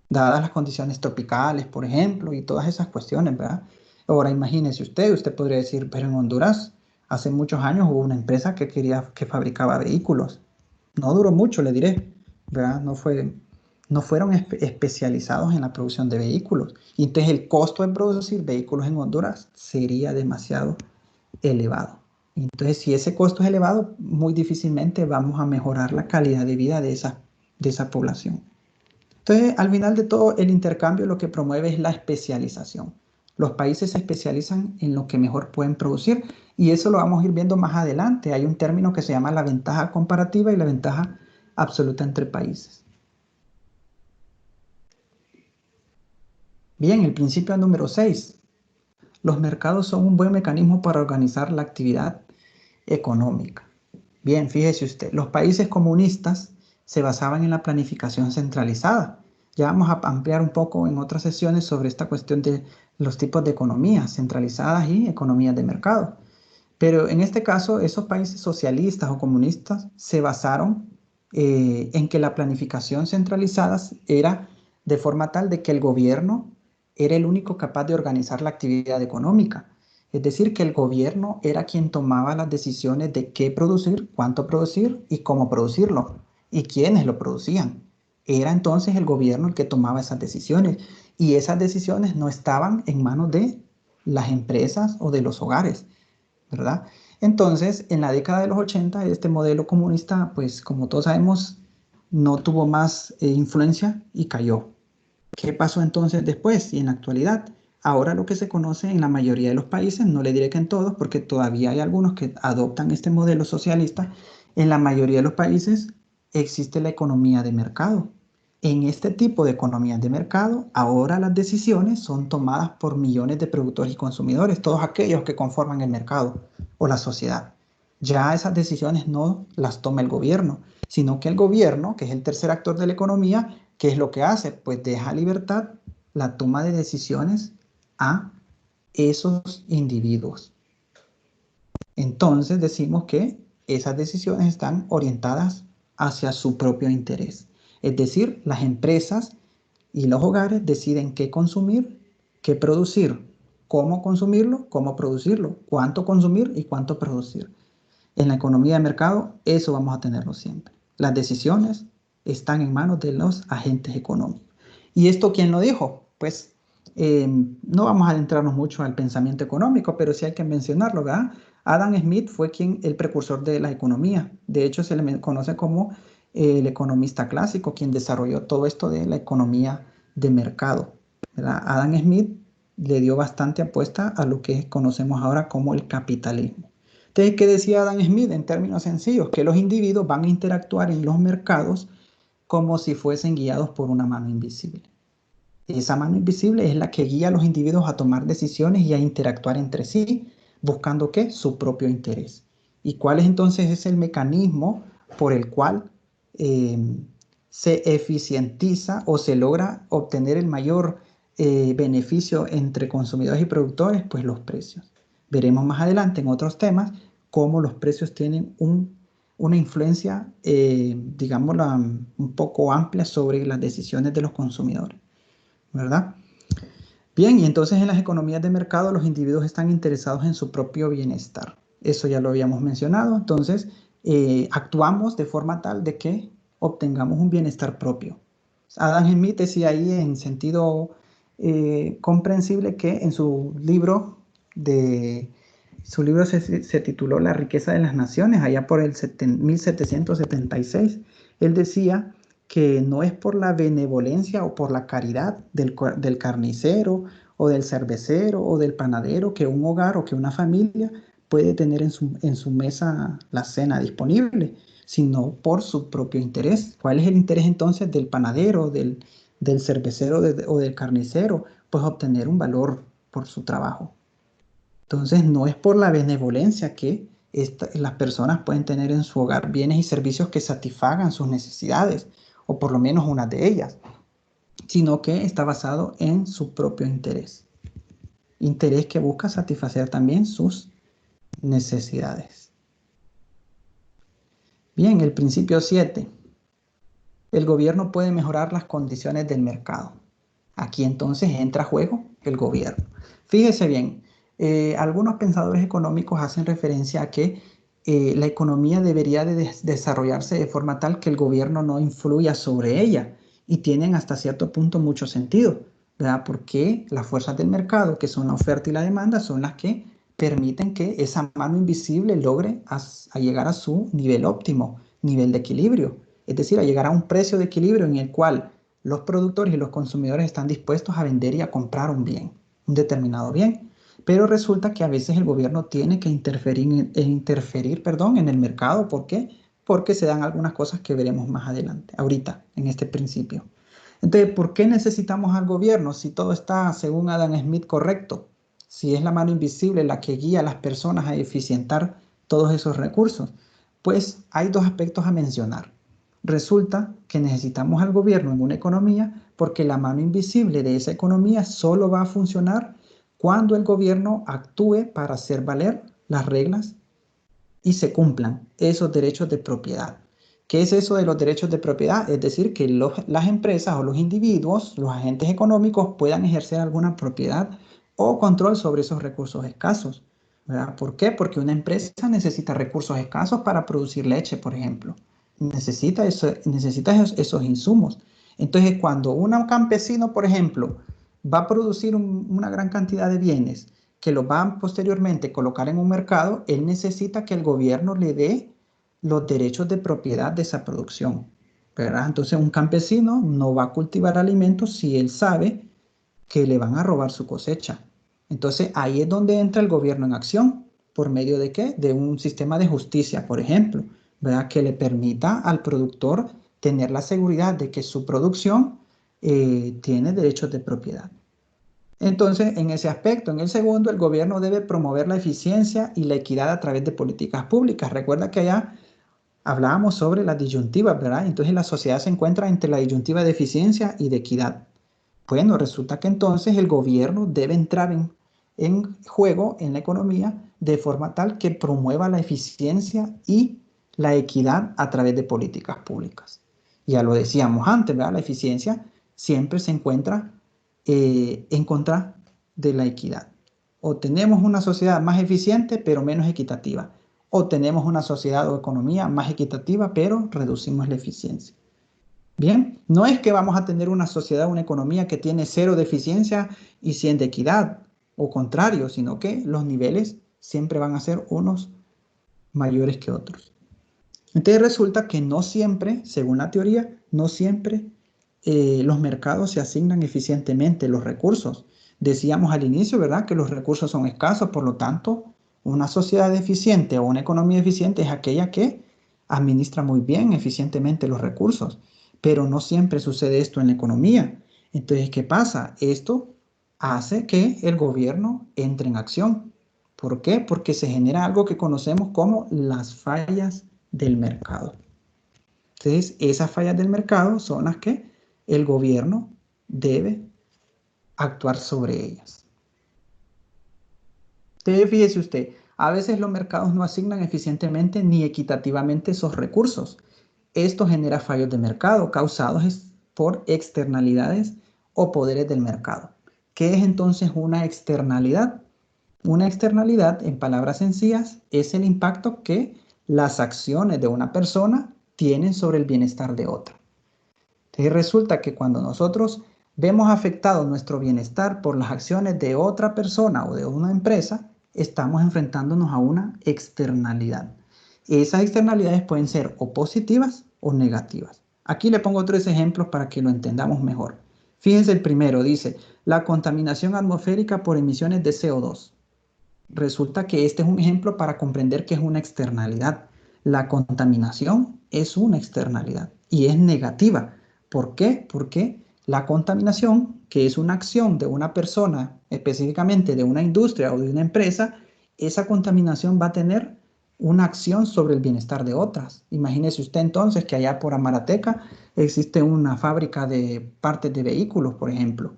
dadas las condiciones tropicales, por ejemplo, y todas esas cuestiones, ¿verdad? Ahora imagínese usted podría decir, pero en Honduras hace muchos años hubo una empresa que fabricaba vehículos. No duró mucho, le diré, ¿verdad? No fueron especializados en la producción de vehículos. Y entonces el costo de producir vehículos en Honduras sería demasiado elevado. Entonces, si ese costo es elevado, muy difícilmente vamos a mejorar la calidad de vida de esa población. Entonces, al final de todo, el intercambio lo que promueve es la especialización. Los países se especializan en lo que mejor pueden producir y eso lo vamos a ir viendo más adelante. Hay un término que se llama la ventaja comparativa y la ventaja absoluta entre países. Bien, el principio número 6. Los mercados son un buen mecanismo para organizar la actividad económica. Bien, fíjese usted, los países comunistas se basaban en la planificación centralizada. Ya vamos a ampliar un poco en otras sesiones sobre esta cuestión de los tipos de economías centralizadas y economías de mercado. Pero en este caso, esos países socialistas o comunistas se basaron en que la planificación centralizada era de forma tal de que el gobierno era el único capaz de organizar la actividad económica. Es decir, que el gobierno era quien tomaba las decisiones de qué producir, cuánto producir y cómo producirlo, y quiénes lo producían. Era entonces el gobierno el que tomaba esas decisiones, y esas decisiones no estaban en manos de las empresas o de los hogares, ¿verdad? Entonces, en la década de los 80, este modelo comunista, pues como todos sabemos, no tuvo más influencia y cayó. ¿Qué pasó entonces después y en la actualidad? Ahora lo que se conoce en la mayoría de los países, no le diré que en todos, porque todavía hay algunos que adoptan este modelo socialista, en la mayoría de los países existe la economía de mercado. En este tipo de economías de mercado, ahora las decisiones son tomadas por millones de productores y consumidores, todos aquellos que conforman el mercado o la sociedad. Ya esas decisiones no las toma el gobierno, sino que el gobierno, que es el tercer actor de la economía, ¿qué es lo que hace? Pues deja libertad la toma de decisiones a esos individuos. Entonces decimos que esas decisiones están orientadas hacia su propio interés. Es decir, las empresas y los hogares deciden qué consumir, qué producir, cómo consumirlo, cómo producirlo, cuánto consumir y cuánto producir. En la economía de mercado, eso vamos a tenerlo siempre. Las decisiones están en manos de los agentes económicos. ¿Y esto quién lo dijo? Pues no vamos a adentrarnos mucho al pensamiento económico, pero sí hay que mencionarlo, ¿verdad? Adam Smith fue el precursor de la economía. De hecho, se le conoce como el economista clásico, quien desarrolló todo esto de la economía de mercado, ¿verdad? Adam Smith le dio bastante apuesta a lo que conocemos ahora como el capitalismo. Entonces, ¿qué decía Adam Smith en términos sencillos? Que los individuos van a interactuar en los mercados como si fuesen guiados por una mano invisible. Esa mano invisible es la que guía a los individuos a tomar decisiones y a interactuar entre sí, buscando ¿qué? Su propio interés. ¿Y cuál es entonces es el mecanismo por el cual se eficientiza o se logra obtener el mayor beneficio entre consumidores y productores? Pues los precios. Veremos más adelante en otros temas cómo los precios tienen una influencia, digámosla, un poco amplia sobre las decisiones de los consumidores, ¿verdad? Bien, y entonces en las economías de mercado los individuos están interesados en su propio bienestar. Eso ya lo habíamos mencionado. Entonces, actuamos de forma tal de que obtengamos un bienestar propio. Adam Smith decía ahí en sentido comprensible que en su libro se tituló La riqueza de las naciones, allá por el 1776. Él decía que no es por la benevolencia o por la caridad del carnicero o del cervecero o del panadero que un hogar o que una familia puede tener en su mesa la cena disponible, sino por su propio interés. ¿Cuál es el interés entonces del panadero, del cervecero o del carnicero? Pues obtener un valor por su trabajo. Entonces no es por la benevolencia que las personas pueden tener en su hogar bienes y servicios que satisfagan sus necesidades, o por lo menos una de ellas, sino que está basado en su propio interés. Interés que busca satisfacer también sus necesidades. Bien, el principio 7. El gobierno puede mejorar las condiciones del mercado. Aquí entonces entra a juego el gobierno. Fíjese bien, algunos pensadores económicos hacen referencia a que la economía debería de desarrollarse de forma tal que el gobierno no influya sobre ella, y tienen hasta cierto punto mucho sentido, ¿verdad? Porque las fuerzas del mercado, que son la oferta y la demanda, son las que permiten que esa mano invisible logre a llegar a su nivel óptimo, nivel de equilibrio, es decir, a llegar a un precio de equilibrio en el cual los productores y los consumidores están dispuestos a vender y a comprar un bien, un determinado bien. Pero resulta que a veces el gobierno tiene que interferir en el mercado. ¿Por qué? Porque se dan algunas cosas que veremos más adelante, ahorita, en este principio. Entonces, ¿por qué necesitamos al gobierno si todo está, según Adam Smith, correcto? Si es la mano invisible la que guía a las personas a eficientar todos esos recursos. Pues hay dos aspectos a mencionar. Resulta que necesitamos al gobierno en una economía porque la mano invisible de esa economía solo va a funcionar cuando el gobierno actúe para hacer valer las reglas y se cumplan esos derechos de propiedad. ¿Qué es eso de los derechos de propiedad? Es decir, que las empresas o los individuos, los agentes económicos, puedan ejercer alguna propiedad o control sobre esos recursos escasos, ¿verdad? ¿Por qué? Porque una empresa necesita recursos escasos para producir leche, por ejemplo. Necesita esos insumos. Entonces, cuando un campesino, por ejemplo, va a producir una gran cantidad de bienes que los va a posteriormente colocar en un mercado, él necesita que el gobierno le dé los derechos de propiedad de esa producción, ¿verdad? Entonces, un campesino no va a cultivar alimentos si él sabe que le van a robar su cosecha. Entonces, ahí es donde entra el gobierno en acción. ¿Por medio de qué? De un sistema de justicia, por ejemplo, ¿verdad? Que le permita al productor tener la seguridad de que su producción tiene derechos de propiedad. Entonces, en ese aspecto, en el segundo, el gobierno debe promover la eficiencia y la equidad a través de políticas públicas. Recuerda que allá hablábamos sobre las disyuntivas, ¿verdad? Entonces, la sociedad se encuentra entre la disyuntiva de eficiencia y de equidad. Bueno, resulta que entonces el gobierno debe entrar en juego en la economía de forma tal que promueva la eficiencia y la equidad a través de políticas públicas. Ya lo decíamos antes, ¿verdad? La eficiencia siempre se encuentra en contra de la equidad. O tenemos una sociedad más eficiente pero menos equitativa, o tenemos una sociedad o economía más equitativa pero reducimos la eficiencia. Bien, no es que vamos a tener una sociedad, una economía que tiene 0 de eficiencia y 100 de equidad, o contrario, sino que los niveles siempre van a ser unos mayores que otros. Entonces resulta que no siempre, según la teoría, no siempre los mercados se asignan eficientemente los recursos. Decíamos al inicio, ¿verdad?, que los recursos son escasos, por lo tanto, una sociedad eficiente o una economía eficiente es aquella que administra muy bien, eficientemente los recursos. Pero no siempre sucede esto en la economía. Entonces, ¿qué pasa? Esto hace que el gobierno entre en acción. ¿Por qué? Porque se genera algo que conocemos como las fallas del mercado. Entonces, esas fallas del mercado son las que el gobierno debe actuar sobre ellas. Entonces, fíjese usted, a veces los mercados no asignan eficientemente ni equitativamente esos recursos. Esto genera fallos de mercado causados por externalidades o poderes del mercado. ¿Qué es entonces una externalidad? Una externalidad, en palabras sencillas, es el impacto que las acciones de una persona tienen sobre el bienestar de otra. Entonces resulta que cuando nosotros vemos afectado nuestro bienestar por las acciones de otra persona o de una empresa, estamos enfrentándonos a una externalidad. Esas externalidades pueden ser o positivas o negativas. Aquí le pongo 3 ejemplos para que lo entendamos mejor. Fíjense el primero, dice, la contaminación atmosférica por emisiones de CO2. Resulta que este es un ejemplo para comprender que es una externalidad. La contaminación es una externalidad y es negativa. ¿Por qué? Porque la contaminación, que es una acción de una persona, específicamente de una industria o de una empresa, esa contaminación va a tener una acción sobre el bienestar de otras. Imagínese usted entonces que allá por Amarateca existe una fábrica de partes de vehículos, por ejemplo.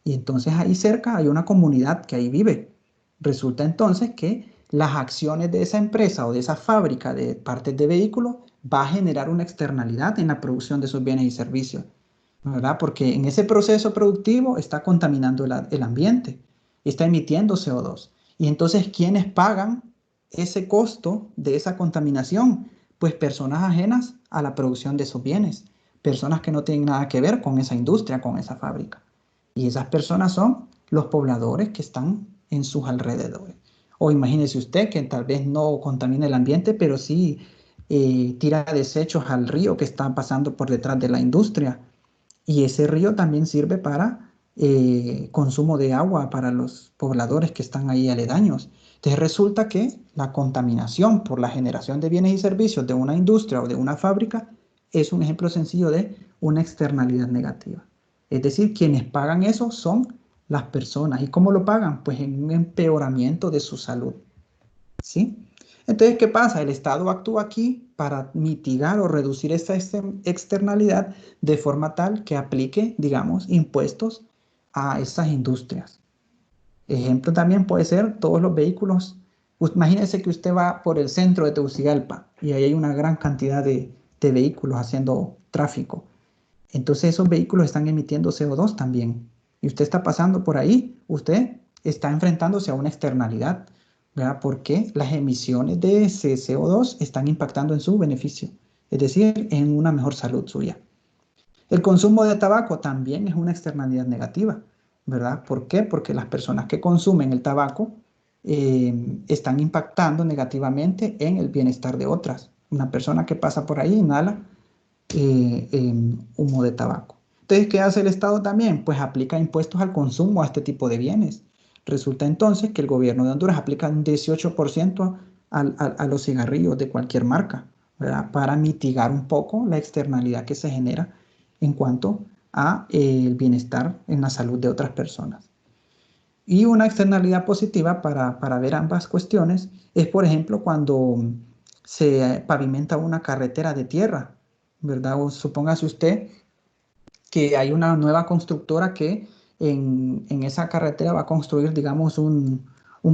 Y entonces ahí cerca hay una comunidad que ahí vive. Resulta entonces que las acciones de esa empresa o de esa fábrica de partes de vehículos va a generar una externalidad en la producción de esos bienes y servicios, ¿verdad? Porque en ese proceso productivo está contaminando el ambiente, está emitiendo CO2. Y entonces, ¿quiénes pagan ese costo de esa contaminación? Pues personas ajenas a la producción de esos bienes, personas que no tienen nada que ver con esa industria, con esa fábrica. Y esas personas son los pobladores que están en sus alrededores. O imagínese usted que tal vez no contamina el ambiente, pero sí tira desechos al río que está pasando por detrás de la industria. Y ese río también sirve para consumo de agua para los pobladores que están ahí aledaños. Entonces resulta que la contaminación por la generación de bienes y servicios de una industria o de una fábrica es un ejemplo sencillo de una externalidad negativa. Es decir, quienes pagan eso son las personas. ¿Y cómo lo pagan? Pues en un empeoramiento de su salud. ¿Sí? Entonces, ¿qué pasa? El Estado actúa aquí para mitigar o reducir esta externalidad de forma tal que aplique, digamos, impuestos a estas industrias. Ejemplo también puede ser todos los vehículos. Imagínese que usted va por el centro de Tegucigalpa y ahí hay una gran cantidad de vehículos haciendo tráfico. Entonces esos vehículos están emitiendo CO2 también. Y usted está pasando por ahí, usted está enfrentándose a una externalidad, ¿verdad? Porque las emisiones de ese CO2 están impactando en su beneficio, es decir, en una mejor salud suya. El consumo de tabaco también es una externalidad negativa, ¿verdad? ¿Por qué? Porque las personas que consumen el tabaco están impactando negativamente en el bienestar de otras. Una persona que pasa por ahí inhala humo de tabaco. Entonces, ¿qué hace el Estado también? Pues aplica impuestos al consumo a este tipo de bienes. Resulta entonces que el gobierno de Honduras aplica un 18% a los cigarrillos de cualquier marca, ¿verdad? Para mitigar un poco la externalidad que se genera en cuanto a el bienestar en la salud de otras personas. Y una externalidad positiva para ver ambas cuestiones es, por ejemplo, cuando se pavimenta una carretera de tierra, ¿verdad? O supóngase usted que hay una nueva constructora que en esa carretera va a construir, digamos, un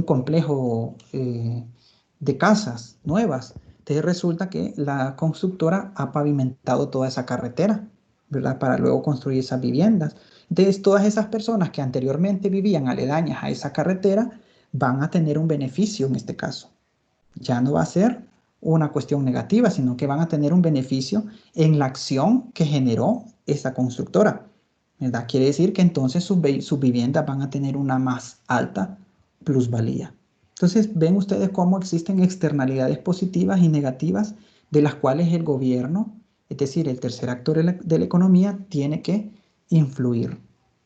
complejo de casas nuevas. Entonces resulta que la constructora ha pavimentado toda esa carretera, ¿verdad? Para luego construir esas viviendas. Entonces todas esas personas que anteriormente vivían aledañas a esa carretera van a tener un beneficio en este caso. Ya no va a ser una cuestión negativa, sino que van a tener un beneficio en la acción que generó esa constructora, ¿verdad? Quiere decir que entonces sus viviendas van a tener una más alta plusvalía. Entonces, ven ustedes cómo existen externalidades positivas y negativas de las cuales el gobierno, es decir, el tercer actor de la economía, tiene que influir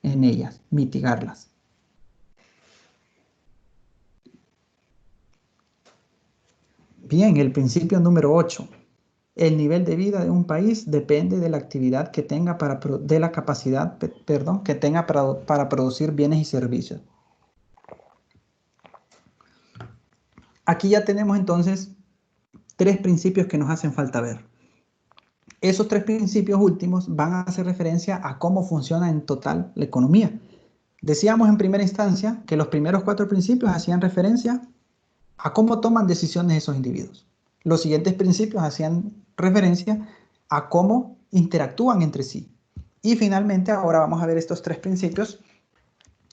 en ellas, mitigarlas. Bien, el principio número 8. El nivel de vida de un país depende de la actividad que tenga de la capacidad, que tenga para producir bienes y servicios. Aquí ya tenemos entonces 3 principios que nos hacen falta ver. Esos 3 principios últimos van a hacer referencia a cómo funciona en total la economía. Decíamos en primera instancia que los primeros 4 principios hacían referencia a cómo toman decisiones esos individuos. Los siguientes principios hacían referencia a cómo interactúan entre sí. Y finalmente ahora vamos a ver estos 3 principios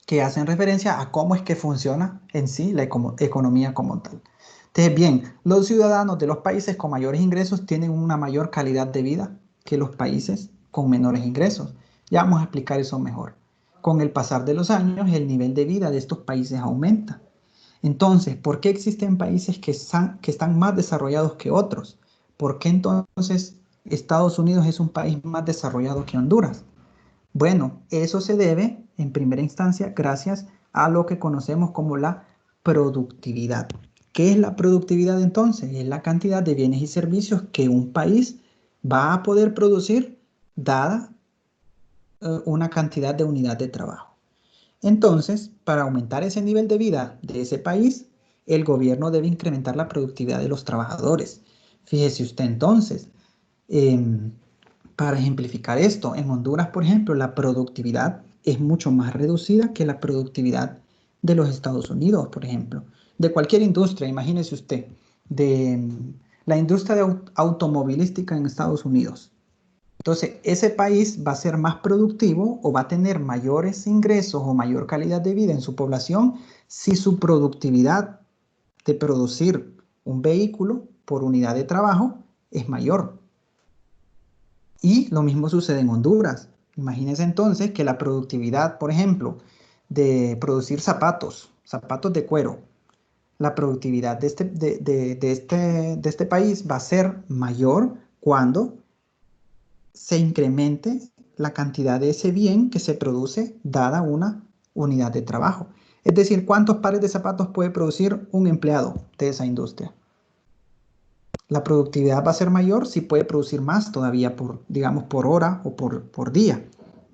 que hacen referencia a cómo es que funciona en sí la economía como tal. Entonces, bien, los ciudadanos de los países con mayores ingresos tienen una mayor calidad de vida que los países con menores ingresos. Ya vamos a explicar eso mejor. Con el pasar de los años, el nivel de vida de estos países aumenta. Entonces, ¿por qué existen países que están más desarrollados que otros? ¿Por qué entonces Estados Unidos es un país más desarrollado que Honduras? Bueno, eso se debe, en primera instancia, gracias a lo que conocemos como la productividad. ¿Qué es la productividad entonces? Es la cantidad de bienes y servicios que un país va a poder producir dada una cantidad de unidad de trabajo. Entonces, para aumentar ese nivel de vida de ese país, el gobierno debe incrementar la productividad de los trabajadores. Fíjese usted entonces, para ejemplificar esto, en Honduras, por ejemplo, la productividad es mucho más reducida que la productividad de los Estados Unidos, por ejemplo. De cualquier industria, imagínese usted, de la industria automovilística en Estados Unidos. Entonces, ese país va a ser más productivo o va a tener mayores ingresos o mayor calidad de vida en su población si su productividad de producir un vehículo por unidad de trabajo es mayor. Y lo mismo sucede en Honduras. Imagínense entonces que la productividad, por ejemplo, de producir zapatos de cuero, la productividad de este país va a ser mayor cuando se incremente la cantidad de ese bien que se produce dada una unidad de trabajo. Es decir, ¿cuántos pares de zapatos puede producir un empleado de esa industria? La productividad va a ser mayor si puede producir más todavía digamos, por hora o por día,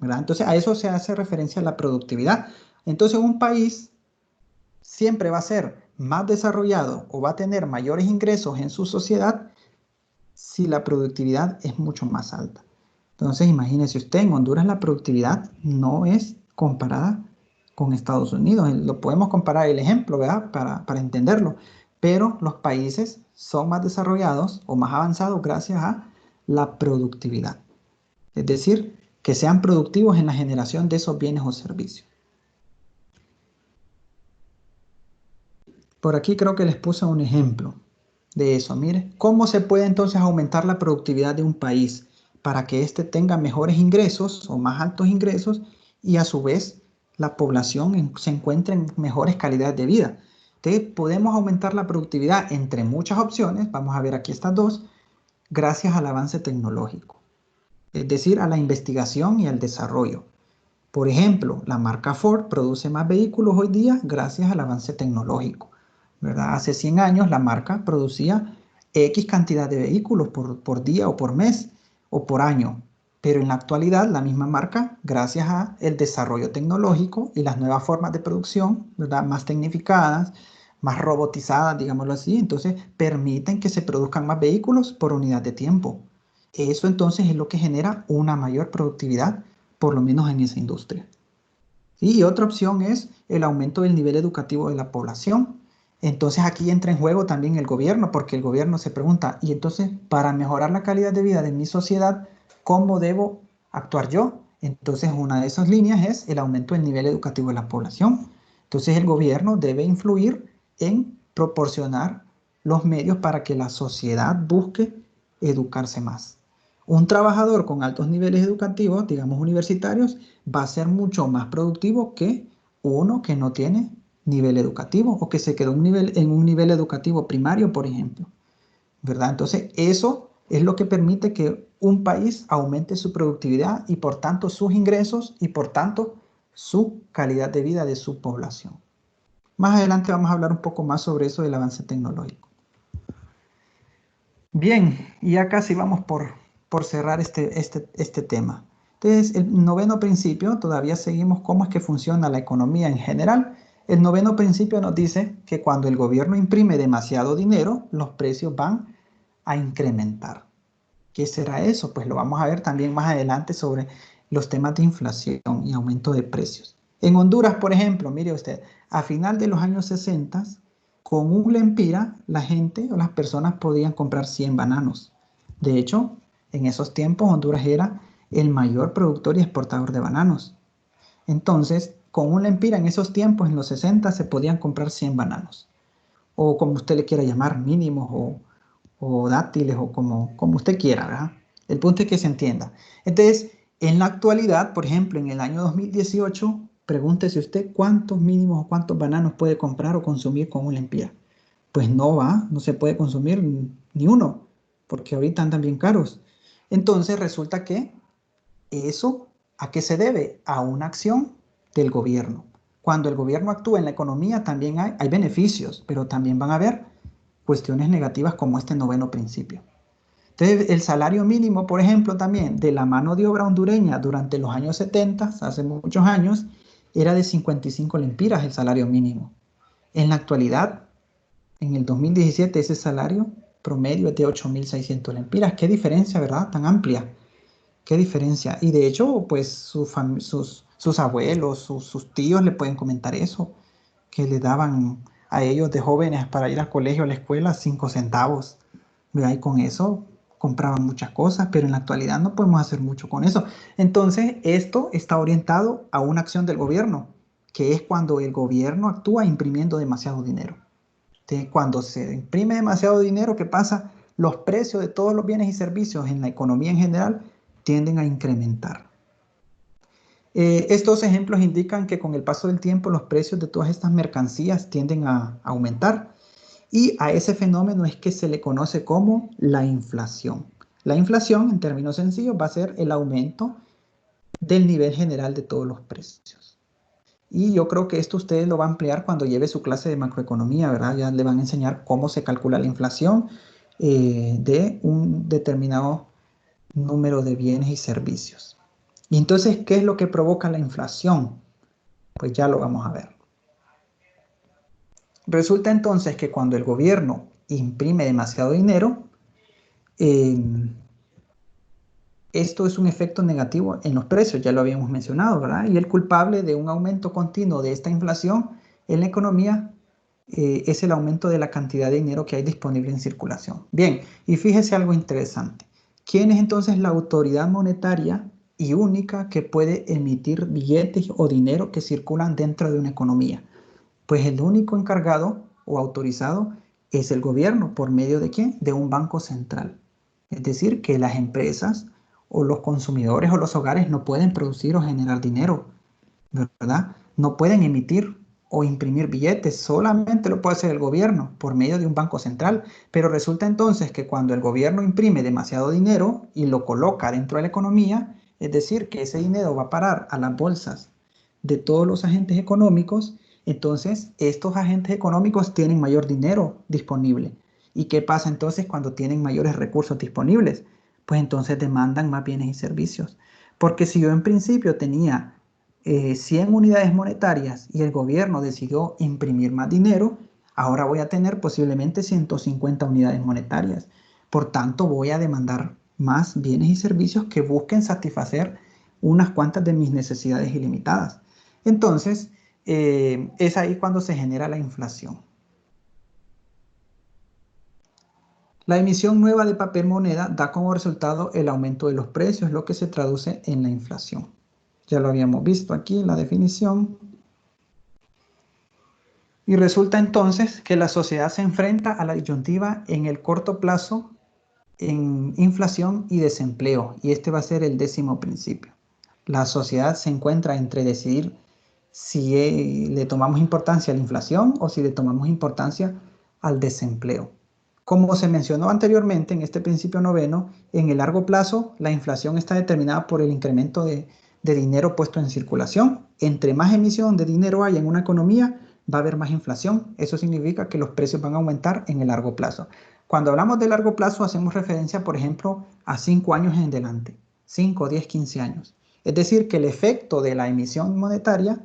¿verdad? Entonces, a eso se hace referencia a la productividad. Entonces, un país siempre va a ser más desarrollado o va a tener mayores ingresos en su sociedad si la productividad es mucho más alta. Entonces, imagínese usted, en Honduras la productividad no es comparada con Estados Unidos. Lo podemos comparar el ejemplo, ¿verdad? Para entenderlo. Pero los países son más desarrollados o más avanzados gracias a la productividad. Es decir, que sean productivos en la generación de esos bienes o servicios. Por aquí creo que les puse un ejemplo de eso. Mire, ¿cómo se puede entonces aumentar la productividad de un país para que éste tenga mejores ingresos o más altos ingresos y a su vez la población se encuentre en mejores calidades de vida? Entonces, podemos aumentar la productividad entre muchas opciones, vamos a ver aquí estas dos, gracias al avance tecnológico, es decir, a la investigación y al desarrollo. Por ejemplo, la marca Ford produce más vehículos hoy día gracias al avance tecnológico, ¿verdad? Hace 100 años la marca producía X cantidad de vehículos por día o por mes o por año. Pero en la actualidad la misma marca, gracias al desarrollo tecnológico y las nuevas formas de producción, ¿verdad? Más tecnificadas, más robotizadas, digámoslo así, entonces permiten que se produzcan más vehículos por unidad de tiempo. Eso entonces es lo que genera una mayor productividad, por lo menos en esa industria. Y otra opción es el aumento del nivel educativo de la población. Entonces aquí entra en juego también el gobierno, porque el gobierno se pregunta, y entonces para mejorar la calidad de vida de mi sociedad, ¿cómo debo actuar yo? Entonces una de esas líneas es el aumento del nivel educativo de la población. Entonces el gobierno debe influir en proporcionar los medios para que la sociedad busque educarse más. Un trabajador con altos niveles educativos, digamos universitarios, va a ser mucho más productivo que uno que no tiene nivel educativo o que se quedó en un nivel educativo primario, por ejemplo, ¿verdad? Entonces, eso es lo que permite que un país aumente su productividad y por tanto sus ingresos y por tanto su calidad de vida de su población. Más adelante vamos a hablar un poco más sobre eso del avance tecnológico. Bien, y ya casi vamos por cerrar este tema. Entonces, el noveno principio, todavía seguimos cómo es que funciona la economía en general. El noveno principio nos dice que cuando el gobierno imprime demasiado dinero, los precios van a incrementar. ¿Qué será eso? Pues lo vamos a ver también más adelante sobre los temas de inflación y aumento de precios. En Honduras, por ejemplo, mire usted, a final de los años 60, con un lempira, la gente o las personas podían comprar 100 bananos. De hecho, en esos tiempos Honduras era el mayor productor y exportador de bananos. Entonces, con un lempira en esos tiempos, en los 60, se podían comprar 100 bananos. O como usted le quiera llamar, mínimos o dátiles o como usted quiera, ¿verdad? El punto es que se entienda. Entonces, en la actualidad, por ejemplo, en el año 2018, pregúntese usted cuántos mínimos o cuántos bananos puede comprar o consumir con un lempira. Pues no se puede consumir ni uno, porque ahorita andan bien caros. Entonces resulta que eso, ¿a qué se debe? A una acción del gobierno. Cuando el gobierno actúa en la economía también hay beneficios, pero también van a haber cuestiones negativas como este noveno principio. Entonces, el salario mínimo, por ejemplo, también de la mano de obra hondureña durante los años 70, hace muchos años, era de 55 lempiras el salario mínimo. En la actualidad, en el 2017, ese salario promedio es de 8.600 lempiras. Qué diferencia, ¿verdad? Tan amplia. Qué diferencia. Y de hecho, pues sus abuelos, sus tíos le pueden comentar eso, que le daban a ellos de jóvenes para ir al colegio, a la escuela, 5 centavos. ¿Verdad? Y con eso compraban muchas cosas, pero en la actualidad no podemos hacer mucho con eso. Entonces, esto está orientado a una acción del gobierno, que es cuando el gobierno actúa imprimiendo demasiado dinero. Entonces, cuando se imprime demasiado dinero, ¿qué pasa? Los precios de todos los bienes y servicios en la economía en general tienden a incrementar. Estos ejemplos indican que con el paso del tiempo los precios de todas estas mercancías tienden a aumentar y a ese fenómeno es que se le conoce como la inflación. La inflación, en términos sencillos, va a ser el aumento del nivel general de todos los precios. Y yo creo que esto ustedes lo van a ampliar cuando lleve su clase de macroeconomía, ¿verdad? Ya le van a enseñar cómo se calcula la inflación de un determinado número de bienes y servicios. Y entonces, ¿qué es lo que provoca la inflación? Pues ya lo vamos a ver. Resulta entonces que cuando el gobierno imprime demasiado dinero, esto es un efecto negativo en los precios, ya lo habíamos mencionado, ¿verdad? Y el culpable de un aumento continuo de esta inflación en la economía es el aumento de la cantidad de dinero que hay disponible en circulación. Bien, y fíjese algo interesante. ¿Quién es entonces la autoridad monetaria y única que puede emitir billetes o dinero que circulan dentro de una economía? Pues el único encargado o autorizado es el gobierno. ¿Por medio de qué? De un banco central. Es decir, que las empresas o los consumidores o los hogares no pueden producir o generar dinero, ¿verdad? No pueden emitir o imprimir billetes, solamente lo puede hacer el gobierno por medio de un banco central. Pero resulta entonces que cuando el gobierno imprime demasiado dinero y lo coloca dentro de la economía, es decir, que ese dinero va a parar a las bolsas de todos los agentes económicos, entonces estos agentes económicos tienen mayor dinero disponible. ¿Y qué pasa entonces cuando tienen mayores recursos disponibles? Pues entonces demandan más bienes y servicios. Porque si yo en principio tenía 100 unidades monetarias y el gobierno decidió imprimir más dinero, ahora voy a tener posiblemente 150 unidades monetarias. Por tanto, voy a demandar más bienes y servicios que busquen satisfacer unas cuantas de mis necesidades ilimitadas. Entonces, es ahí cuando se genera la inflación. La emisión nueva de papel moneda da como resultado el aumento de los precios, lo que se traduce en la inflación. Ya lo habíamos visto aquí en la definición. Y resulta entonces que la sociedad se enfrenta a la disyuntiva en el corto plazo en inflación y desempleo. Y este va a ser el 10º principio. La sociedad se encuentra entre decidir si le tomamos importancia a la inflación o si le tomamos importancia al desempleo. Como se mencionó anteriormente en este principio 9º, en el largo plazo la inflación está determinada por el incremento de dinero puesto en circulación. Entre más emisión de dinero hay en una economía, va a haber más inflación. Eso significa que los precios van a aumentar en el largo plazo. Cuando hablamos de largo plazo hacemos referencia, por ejemplo, a 5 años en adelante, 5, 10, 15 años. Es decir, que el efecto de la emisión monetaria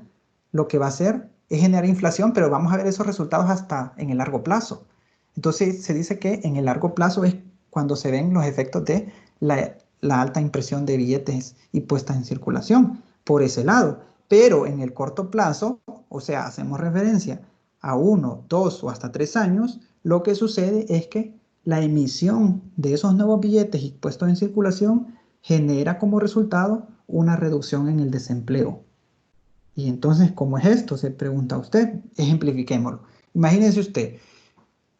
lo que va a hacer es generar inflación, pero vamos a ver esos resultados hasta en el largo plazo. Entonces se dice que en el largo plazo es cuando se ven los efectos de la alta impresión de billetes y puesta en circulación por ese lado. Pero en el corto plazo, o sea, hacemos referencia a 1, 2 o hasta 3 años, lo que sucede es que la emisión de esos nuevos billetes y puestos en circulación genera como resultado una reducción en el desempleo. Y entonces, ¿cómo es esto? Se pregunta usted. Ejemplifiquémoslo. Imagínese usted,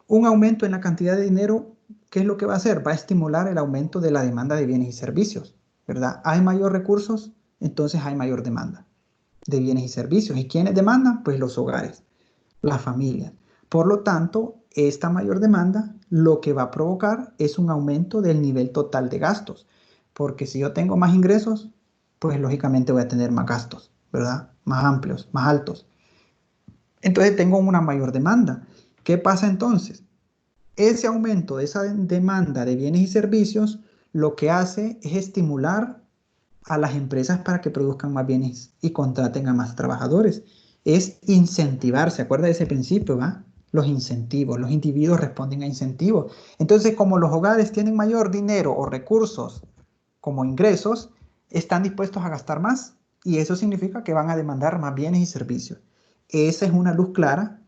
un aumento en la cantidad de dinero, ¿qué es lo que va a hacer? Va a estimular el aumento de la demanda de bienes y servicios, ¿verdad? Hay mayor recursos, entonces hay mayor demanda de bienes y servicios. ¿Y quiénes demandan? Pues los hogares, las familias. Por lo tanto, esta mayor demanda lo que va a provocar es un aumento del nivel total de gastos. Porque si yo tengo más ingresos, pues lógicamente voy a tener más gastos, ¿verdad? Más amplios, más altos. Entonces tengo una mayor demanda. ¿Qué pasa entonces? Ese aumento de esa demanda de bienes y servicios lo que hace es estimular a las empresas para que produzcan más bienes y contraten a más trabajadores. Es incentivar, ¿se acuerda de ese principio, va? Los incentivos, los individuos responden a incentivos. Entonces, como los hogares tienen mayor dinero o recursos como ingresos, están dispuestos a gastar más y eso significa que van a demandar más bienes y servicios. Esa es una luz clara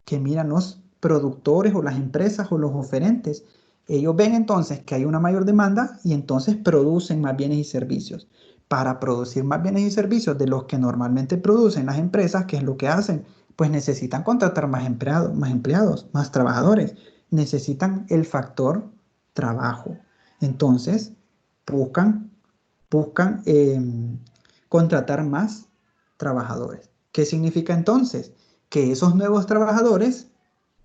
que miran los productores o las empresas o los oferentes. Ellos ven entonces que hay una mayor demanda y entonces producen más bienes y servicios. Para producir más bienes y servicios de los que normalmente producen las empresas, ¿qué es lo que hacen? Pues necesitan contratar más empleados, más trabajadores. Necesitan el factor trabajo. Entonces, buscan contratar más trabajadores. ¿Qué significa entonces? Que esos nuevos trabajadores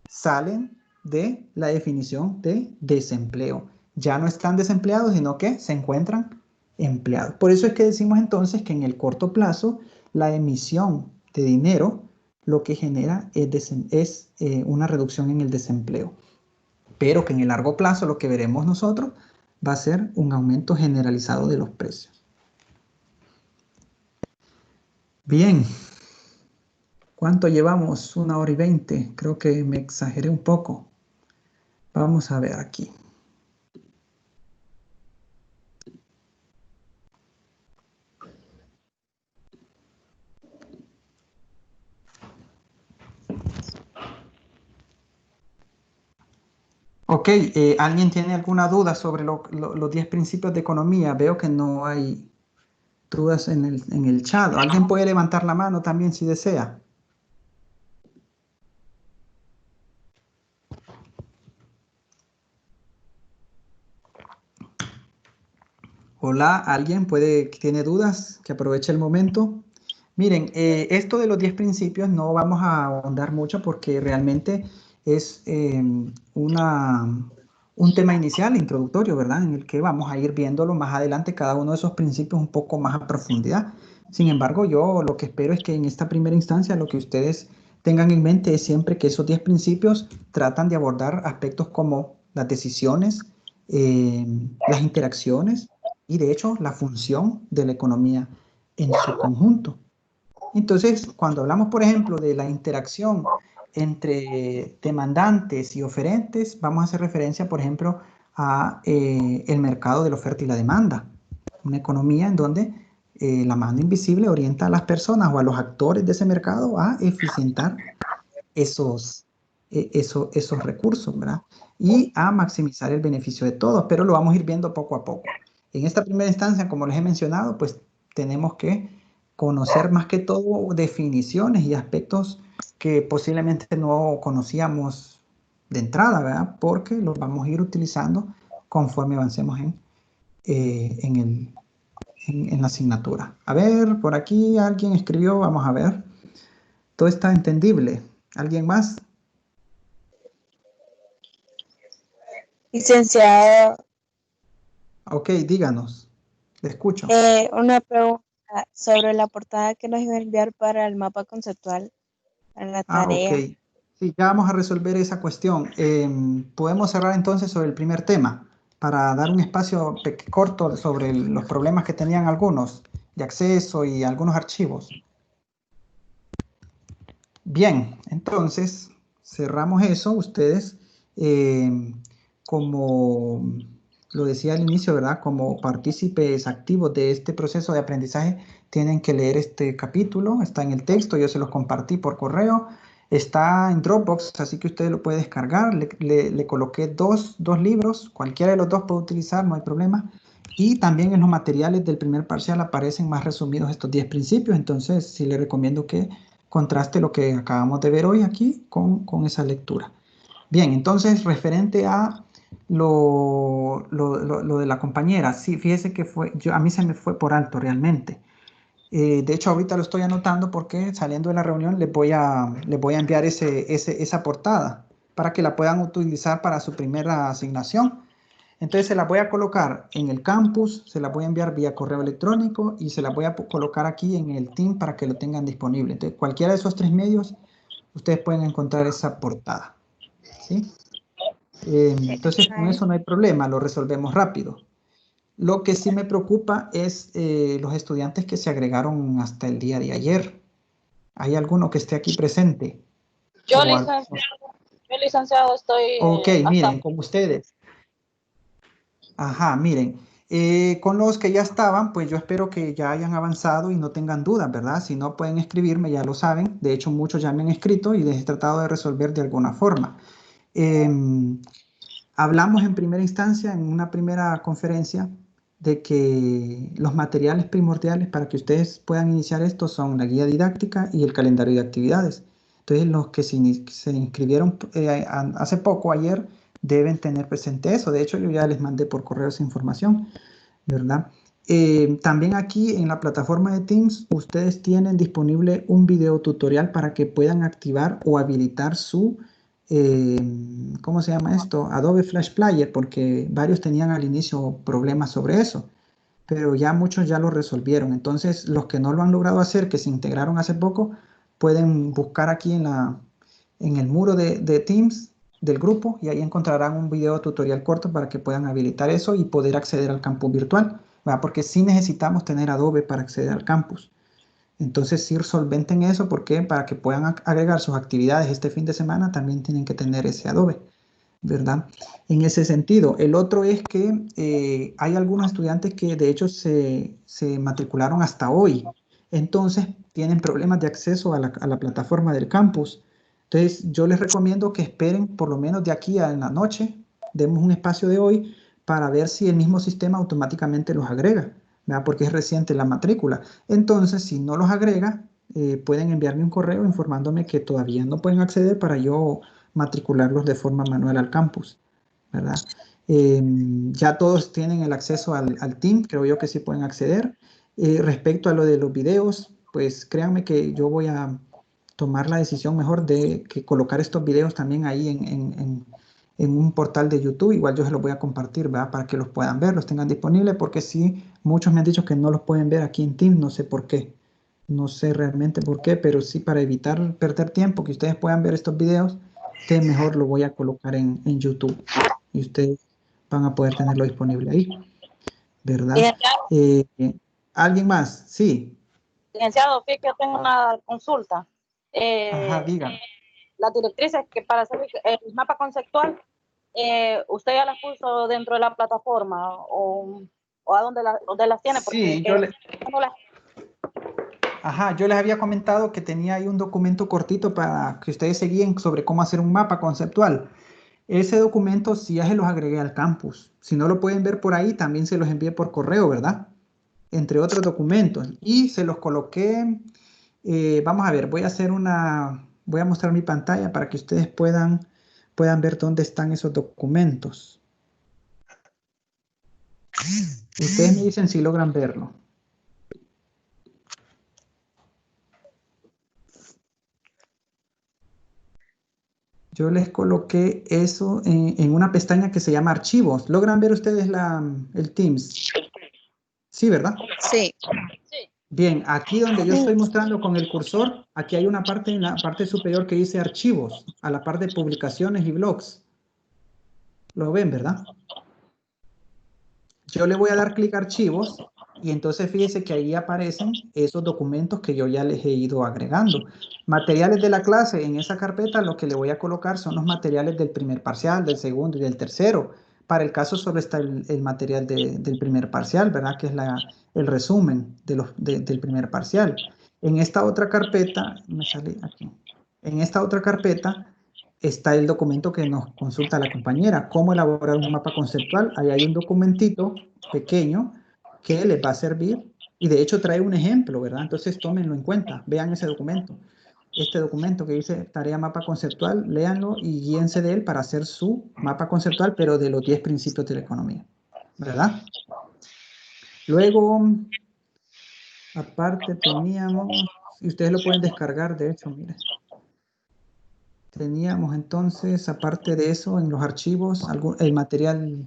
salen de la definición de desempleo. Ya no están desempleados, sino que se encuentran empleados. Por eso es que decimos entonces que en el corto plazo la emisión de dinero lo que genera es una reducción en el desempleo. Pero que en el largo plazo lo que veremos nosotros va a ser un aumento generalizado de los precios. Bien. ¿Cuánto llevamos? 1 hora y 20. Creo que me exageré un poco. Vamos a ver aquí. Ok, ¿alguien tiene alguna duda sobre los 10 principios de economía? Veo que no hay dudas en el chat. ¿Alguien puede levantar la mano también si desea? Hola, ¿alguien tiene dudas? Que aproveche el momento. Miren, esto de los 10 principios no vamos a ahondar mucho porque realmente es un tema inicial, introductorio, ¿verdad? En el que vamos a ir viéndolo más adelante, cada uno de esos principios un poco más a profundidad. Sin embargo, yo lo que espero es que en esta primera instancia lo que ustedes tengan en mente es siempre que esos 10 principios tratan de abordar aspectos como las decisiones, las interacciones y de hecho la función de la economía en su conjunto. Entonces, cuando hablamos, por ejemplo, de la interacción entre demandantes y oferentes, vamos a hacer referencia, por ejemplo, a el mercado de la oferta y la demanda. Una economía en donde la mano invisible orienta a las personas o a los actores de ese mercado a eficientar esos esos recursos, ¿verdad? Y a maximizar el beneficio de todos, pero lo vamos a ir viendo poco a poco. En esta primera instancia, como les he mencionado, pues tenemos que conocer más que todo definiciones y aspectos que posiblemente no conocíamos de entrada, ¿verdad? Porque los vamos a ir utilizando conforme avancemos en la asignatura. A ver, por aquí alguien escribió, vamos a ver. Todo está entendible. ¿Alguien más? Licenciado, Ok, díganos. Le escucho. una pregunta sobre la portada que nos iba a enviar para el mapa conceptual, para la tarea. Ok. Sí, ya vamos a resolver esa cuestión. Podemos cerrar entonces sobre el primer tema para dar un espacio corto sobre los problemas que tenían algunos de acceso y algunos archivos. Bien, entonces cerramos eso. Ustedes, como lo decía al inicio, ¿verdad? Como partícipes activos de este proceso de aprendizaje, tienen que leer este capítulo. Está en el texto, yo se los compartí por correo. Está en Dropbox, así que usted lo puede descargar. Le coloqué dos libros, cualquiera de los dos puede utilizar, no hay problema. Y también en los materiales del primer parcial aparecen más resumidos estos 10 principios, entonces sí le recomiendo que contraste lo que acabamos de ver hoy aquí con esa lectura. Bien, entonces referente a lo de la compañera, sí, fíjese que a mí se me fue por alto realmente. De hecho, ahorita lo estoy anotando porque saliendo de la reunión les voy a enviar esa portada para que la puedan utilizar para su primera asignación. Entonces se la voy a colocar en el campus, se la voy a enviar vía correo electrónico y se la voy a colocar aquí en el Team para que lo tengan disponible. Entonces, cualquiera de esos 3 medios, ustedes pueden encontrar esa portada. ¿Sí? Entonces, con eso no hay problema, lo resolvemos rápido. Lo que sí me preocupa es los estudiantes que se agregaron hasta el día de ayer. ¿Hay alguno que esté aquí presente? Yo, licenciado, estoy Ok, miren, con ustedes. Ajá, miren, con los que ya estaban, pues yo espero que ya hayan avanzado y no tengan dudas, ¿verdad? Si no pueden escribirme, ya lo saben. De hecho, muchos ya me han escrito y les he tratado de resolver de alguna forma. Hablamos en primera instancia, en una primera conferencia, de que los materiales primordiales para que ustedes puedan iniciar esto son la guía didáctica y el calendario de actividades. Entonces, los que se inscribieron hace poco, ayer, deben tener presente eso. De hecho, yo ya les mandé por correo esa información, ¿verdad? También aquí en la plataforma de Teams, ustedes tienen disponible un video tutorial para que puedan activar o habilitar su, ¿cómo se llama esto? Adobe Flash Player, porque varios tenían al inicio problemas sobre eso, pero ya muchos ya lo resolvieron. Entonces, los que no lo han logrado hacer, que se integraron hace poco, pueden buscar aquí en el muro de Teams del grupo y ahí encontrarán un video tutorial corto para que puedan habilitar eso y poder acceder al campus virtual, ¿verdad? Porque sí necesitamos tener Adobe para acceder al campus. Entonces, sí solventen eso porque para que puedan agregar sus actividades este fin de semana también tienen que tener ese Adobe, ¿verdad? En ese sentido. El otro es que hay algunos estudiantes que de hecho se matricularon hasta hoy. Entonces, tienen problemas de acceso a la plataforma del campus. Entonces, yo les recomiendo que esperen por lo menos de aquí a la noche, demos un espacio de hoy para ver si el mismo sistema automáticamente los agrega, ¿verdad? Porque es reciente la matrícula. Entonces, si no los agrega, pueden enviarme un correo informándome que todavía no pueden acceder para yo matricularlos de forma manual al campus, ¿verdad? Ya todos tienen el acceso al Team, creo yo que sí pueden acceder. Respecto a lo de los videos, pues créanme que yo voy a tomar la decisión mejor de que colocar estos videos también ahí en un portal de YouTube. Igual yo se los voy a compartir, ¿verdad? Para que los puedan ver, los tengan disponibles, porque sí, muchos me han dicho que no los pueden ver aquí en Team, no sé por qué. No sé realmente por qué, pero sí para evitar perder tiempo, que ustedes puedan ver estos videos, que mejor lo voy a colocar en YouTube y ustedes van a poder tenerlo disponible ahí, ¿verdad? ¿Alguien más? Sí. licenciado, fíjate que yo tengo una consulta. Ajá, diga. Las directrices que para hacer el mapa conceptual, ¿usted ya las puso dentro de la plataforma o a dónde las tiene? Porque Sí, yo le... no las... Ajá, yo les había comentado que tenía ahí un documento cortito para que ustedes se guíen sobre cómo hacer un mapa conceptual. Ese documento sí ya se los agregué al campus. Si no lo pueden ver por ahí, también se los envié por correo, ¿verdad? Entre otros documentos. Y se los coloqué, vamos a ver, voy a mostrar mi pantalla para que ustedes puedan ver dónde están esos documentos. Ustedes me dicen si logran verlo. Yo les coloqué eso en una pestaña que se llama Archivos. ¿Logran ver ustedes el Teams? Sí, ¿verdad? Sí. Bien, aquí donde yo estoy mostrando con el cursor, aquí hay una parte en la parte superior que dice Archivos, a la parte de publicaciones y blogs. Lo ven, ¿verdad? Yo le voy a dar clic a Archivos y entonces fíjense que ahí aparecen esos documentos que yo ya les he ido agregando. Materiales de la clase, en esa carpeta lo que le voy a colocar son los materiales del primer parcial, del segundo y del tercero. Para el caso solo está el material del primer parcial, ¿verdad? Que es el resumen del primer parcial. En esta otra carpeta, me sale aquí, en esta otra carpeta está el documento que nos consulta la compañera, cómo elaborar un mapa conceptual. Ahí hay un documentito pequeño que les va a servir y de hecho trae un ejemplo, ¿verdad? Entonces tómenlo en cuenta, vean ese documento. Este documento que dice tarea mapa conceptual, léanlo y guíense de él para hacer su mapa conceptual, pero de los 10 principios de la economía, ¿verdad? Luego, aparte teníamos, y ustedes lo pueden descargar, de hecho, miren. Teníamos entonces, aparte de eso, en los archivos, el material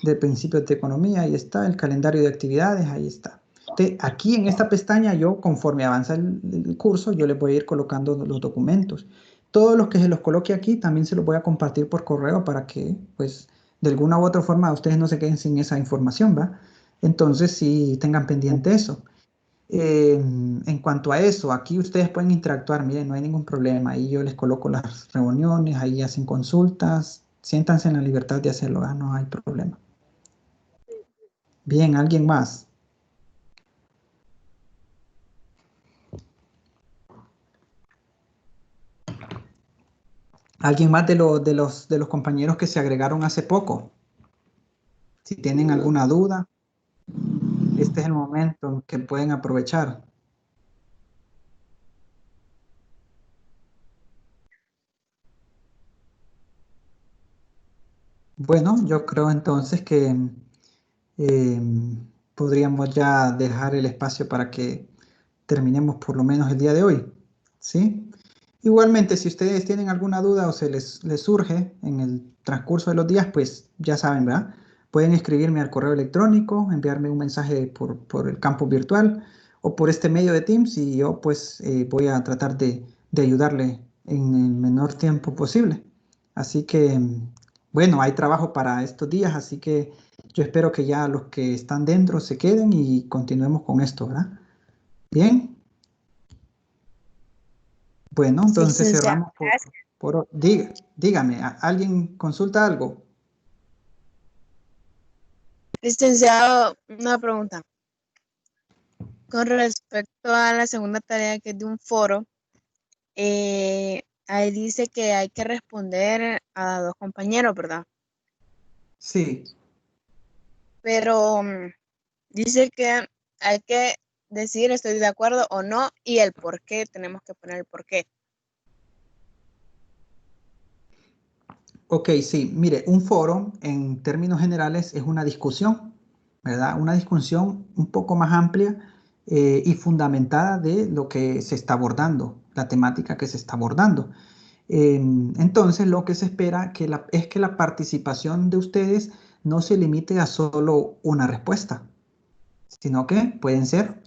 de principios de economía, ahí está, el calendario de actividades, ahí está. Aquí en esta pestaña, yo conforme avanza el curso, yo les voy a ir colocando los documentos. Todos los que se los coloque aquí, también se los voy a compartir por correo para que, pues, de alguna u otra forma, ustedes no se queden sin esa información, ¿va? Entonces, sí, tengan pendiente eso. En cuanto a eso, aquí ustedes pueden interactuar, miren, no hay ningún problema. Ahí yo les coloco las reuniones, ahí hacen consultas, siéntanse en la libertad de hacerlo, no hay problema. Bien, ¿alguien más? ¿Alguien más de los compañeros que se agregaron hace poco? Si tienen alguna duda, este es el momento en que pueden aprovechar. Bueno, yo creo entonces que podríamos ya dejar el espacio para que terminemos por lo menos el día de hoy, ¿sí? Igualmente, si ustedes tienen alguna duda o les surge en el transcurso de los días, pues ya saben, ¿verdad? Pueden escribirme al correo electrónico, enviarme un mensaje por el campus virtual o por este medio de Teams y yo pues voy a tratar de ayudarle en el menor tiempo posible. Así que, bueno, hay trabajo para estos días, así que yo espero que ya los que están dentro se queden y continuemos con esto, ¿verdad? Bien. Bueno, entonces cerramos dígame, ¿alguien consulta algo? Licenciado, una pregunta. Con respecto a la segunda tarea que es de un foro, ahí dice que hay que responder a 2 compañeros, ¿verdad? Sí. Pero dice que hay que decir estoy de acuerdo o no y el por qué, tenemos que poner el por qué. Ok, sí, mire, un foro en términos generales es una discusión, ¿verdad? Una discusión un poco más amplia y fundamentada de lo que se está abordando, la temática que se está abordando. Entonces, lo que se espera es que la participación de ustedes no se limite a solo una respuesta, sino que pueden ser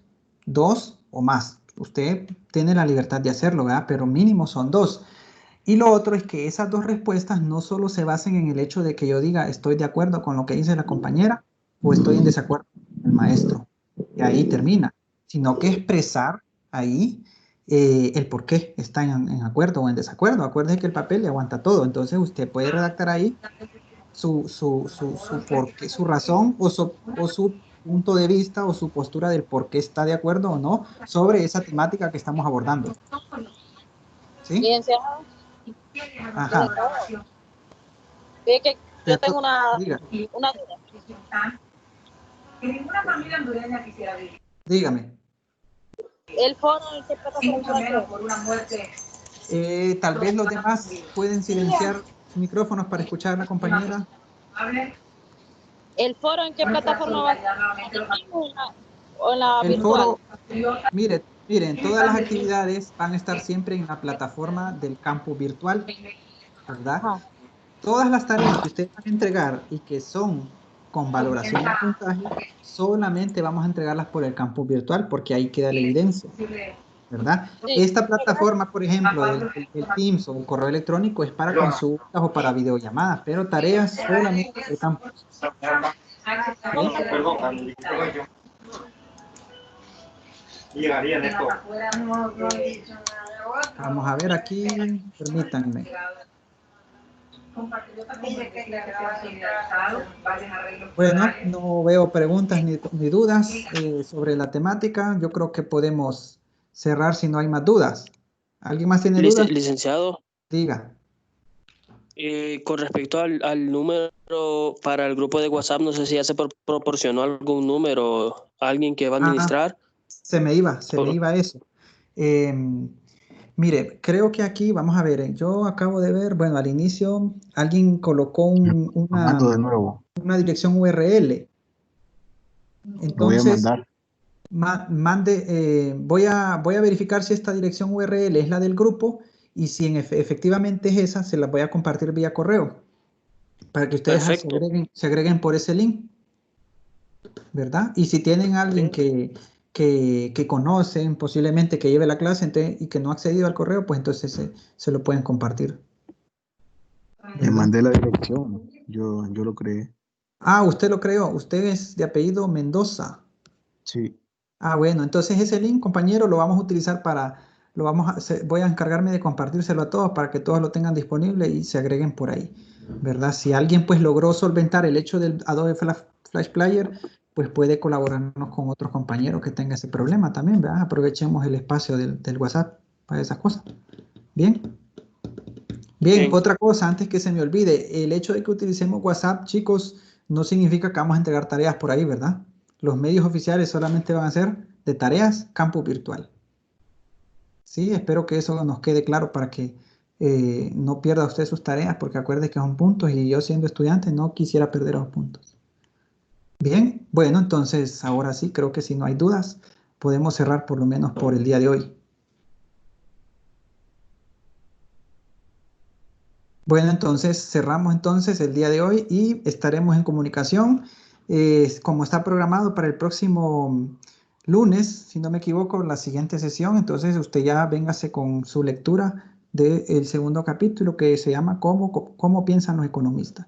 2 o más. Usted tiene la libertad de hacerlo, ¿verdad? Pero mínimo son 2. Y lo otro es que esas 2 respuestas no solo se basen en el hecho de que yo diga estoy de acuerdo con lo que dice la compañera o estoy en desacuerdo con el maestro. Y ahí termina. Sino que expresar ahí el por qué está en acuerdo o en desacuerdo. Acuérdese que el papel le aguanta todo. Entonces usted puede redactar ahí su razón o su punto de vista o su postura del por qué está de acuerdo o no sobre esa temática que estamos abordando. ¿Sí? Licenciado, Ajá. fíjate que yo Esto- tengo una diga- duda. Que ninguna familia hondureña quisiera vivir. dígame. ¿El foro en qué Y plataforma mucho va a menos ser? por una muerte. Tal vez los demás pueden silenciar sus micrófonos para escuchar a la compañera. ¿El foro en qué plataforma va a ser? ¿O en la El virtual? foro, miren, todas las actividades van a estar siempre en la plataforma del campus virtual, ¿verdad? Ajá. Todas las tareas que ustedes van a entregar y que son con valoración de puntaje, solamente vamos a entregarlas por el campus virtual porque ahí queda la evidencia, ¿verdad? Sí. Esta plataforma, por ejemplo, el Teams o el correo electrónico es para consultas o para videollamadas, pero tareas solamente del campus. Vamos a ver aquí, permítanme. Bueno, no veo preguntas ni dudas sobre la temática. Yo creo que podemos cerrar si no hay más dudas. ¿Alguien más tiene dudas? Licenciado, Diga. con respecto al número para el grupo de WhatsApp, no sé si ya se proporcionó algún número a alguien que va a administrar. Se me iba eso. Mire, creo que aquí, vamos a ver, yo acabo de ver, bueno, al inicio alguien colocó Mando de nuevo. una dirección URL. Lo voy a Entonces, mandar. voy a verificar si esta dirección URL es la del grupo y si efectivamente es esa, se la voy a compartir vía correo para que ustedes se agreguen por ese link, ¿verdad? Y si tienen a alguien que conocen, posiblemente que lleve la clase y que no ha accedido al correo, pues entonces se lo pueden compartir. Le mandé la dirección. Yo lo creé. Ah, usted lo creó. Usted es de apellido Mendoza. Sí. Ah, bueno, entonces ese link, compañero, lo vamos a utilizar voy a encargarme de compartírselo a todos para que todos lo tengan disponible y se agreguen por ahí, ¿verdad? Si alguien pues logró solventar el hecho del Adobe Flash Player, pues puede colaborarnos con otros compañeros que tengan ese problema también, ¿verdad? Aprovechemos el espacio del WhatsApp para esas cosas. ¿Bien? Bien, otra cosa, antes que se me olvide, el hecho de que utilicemos WhatsApp, chicos, no significa que vamos a entregar tareas por ahí, ¿verdad? Los medios oficiales solamente van a ser de tareas campus virtual. Sí, espero que eso nos quede claro para que no pierda usted sus tareas, porque acuerde que son puntos y yo siendo estudiante no quisiera perder los puntos. Bien, bueno, entonces ahora sí, creo que si no hay dudas, podemos cerrar por lo menos por el día de hoy. Bueno, entonces cerramos entonces el día de hoy y estaremos en comunicación como está programado para el próximo lunes, si no me equivoco, la siguiente sesión. Entonces usted ya véngase con su lectura del segundo capítulo que se llama ¿Cómo piensan los economistas?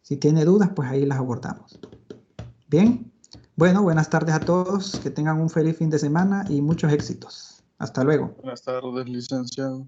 Si tiene dudas, pues ahí las abordamos. Bien, bueno, buenas tardes a todos, que tengan un feliz fin de semana y muchos éxitos. Hasta luego. Buenas tardes, licenciado.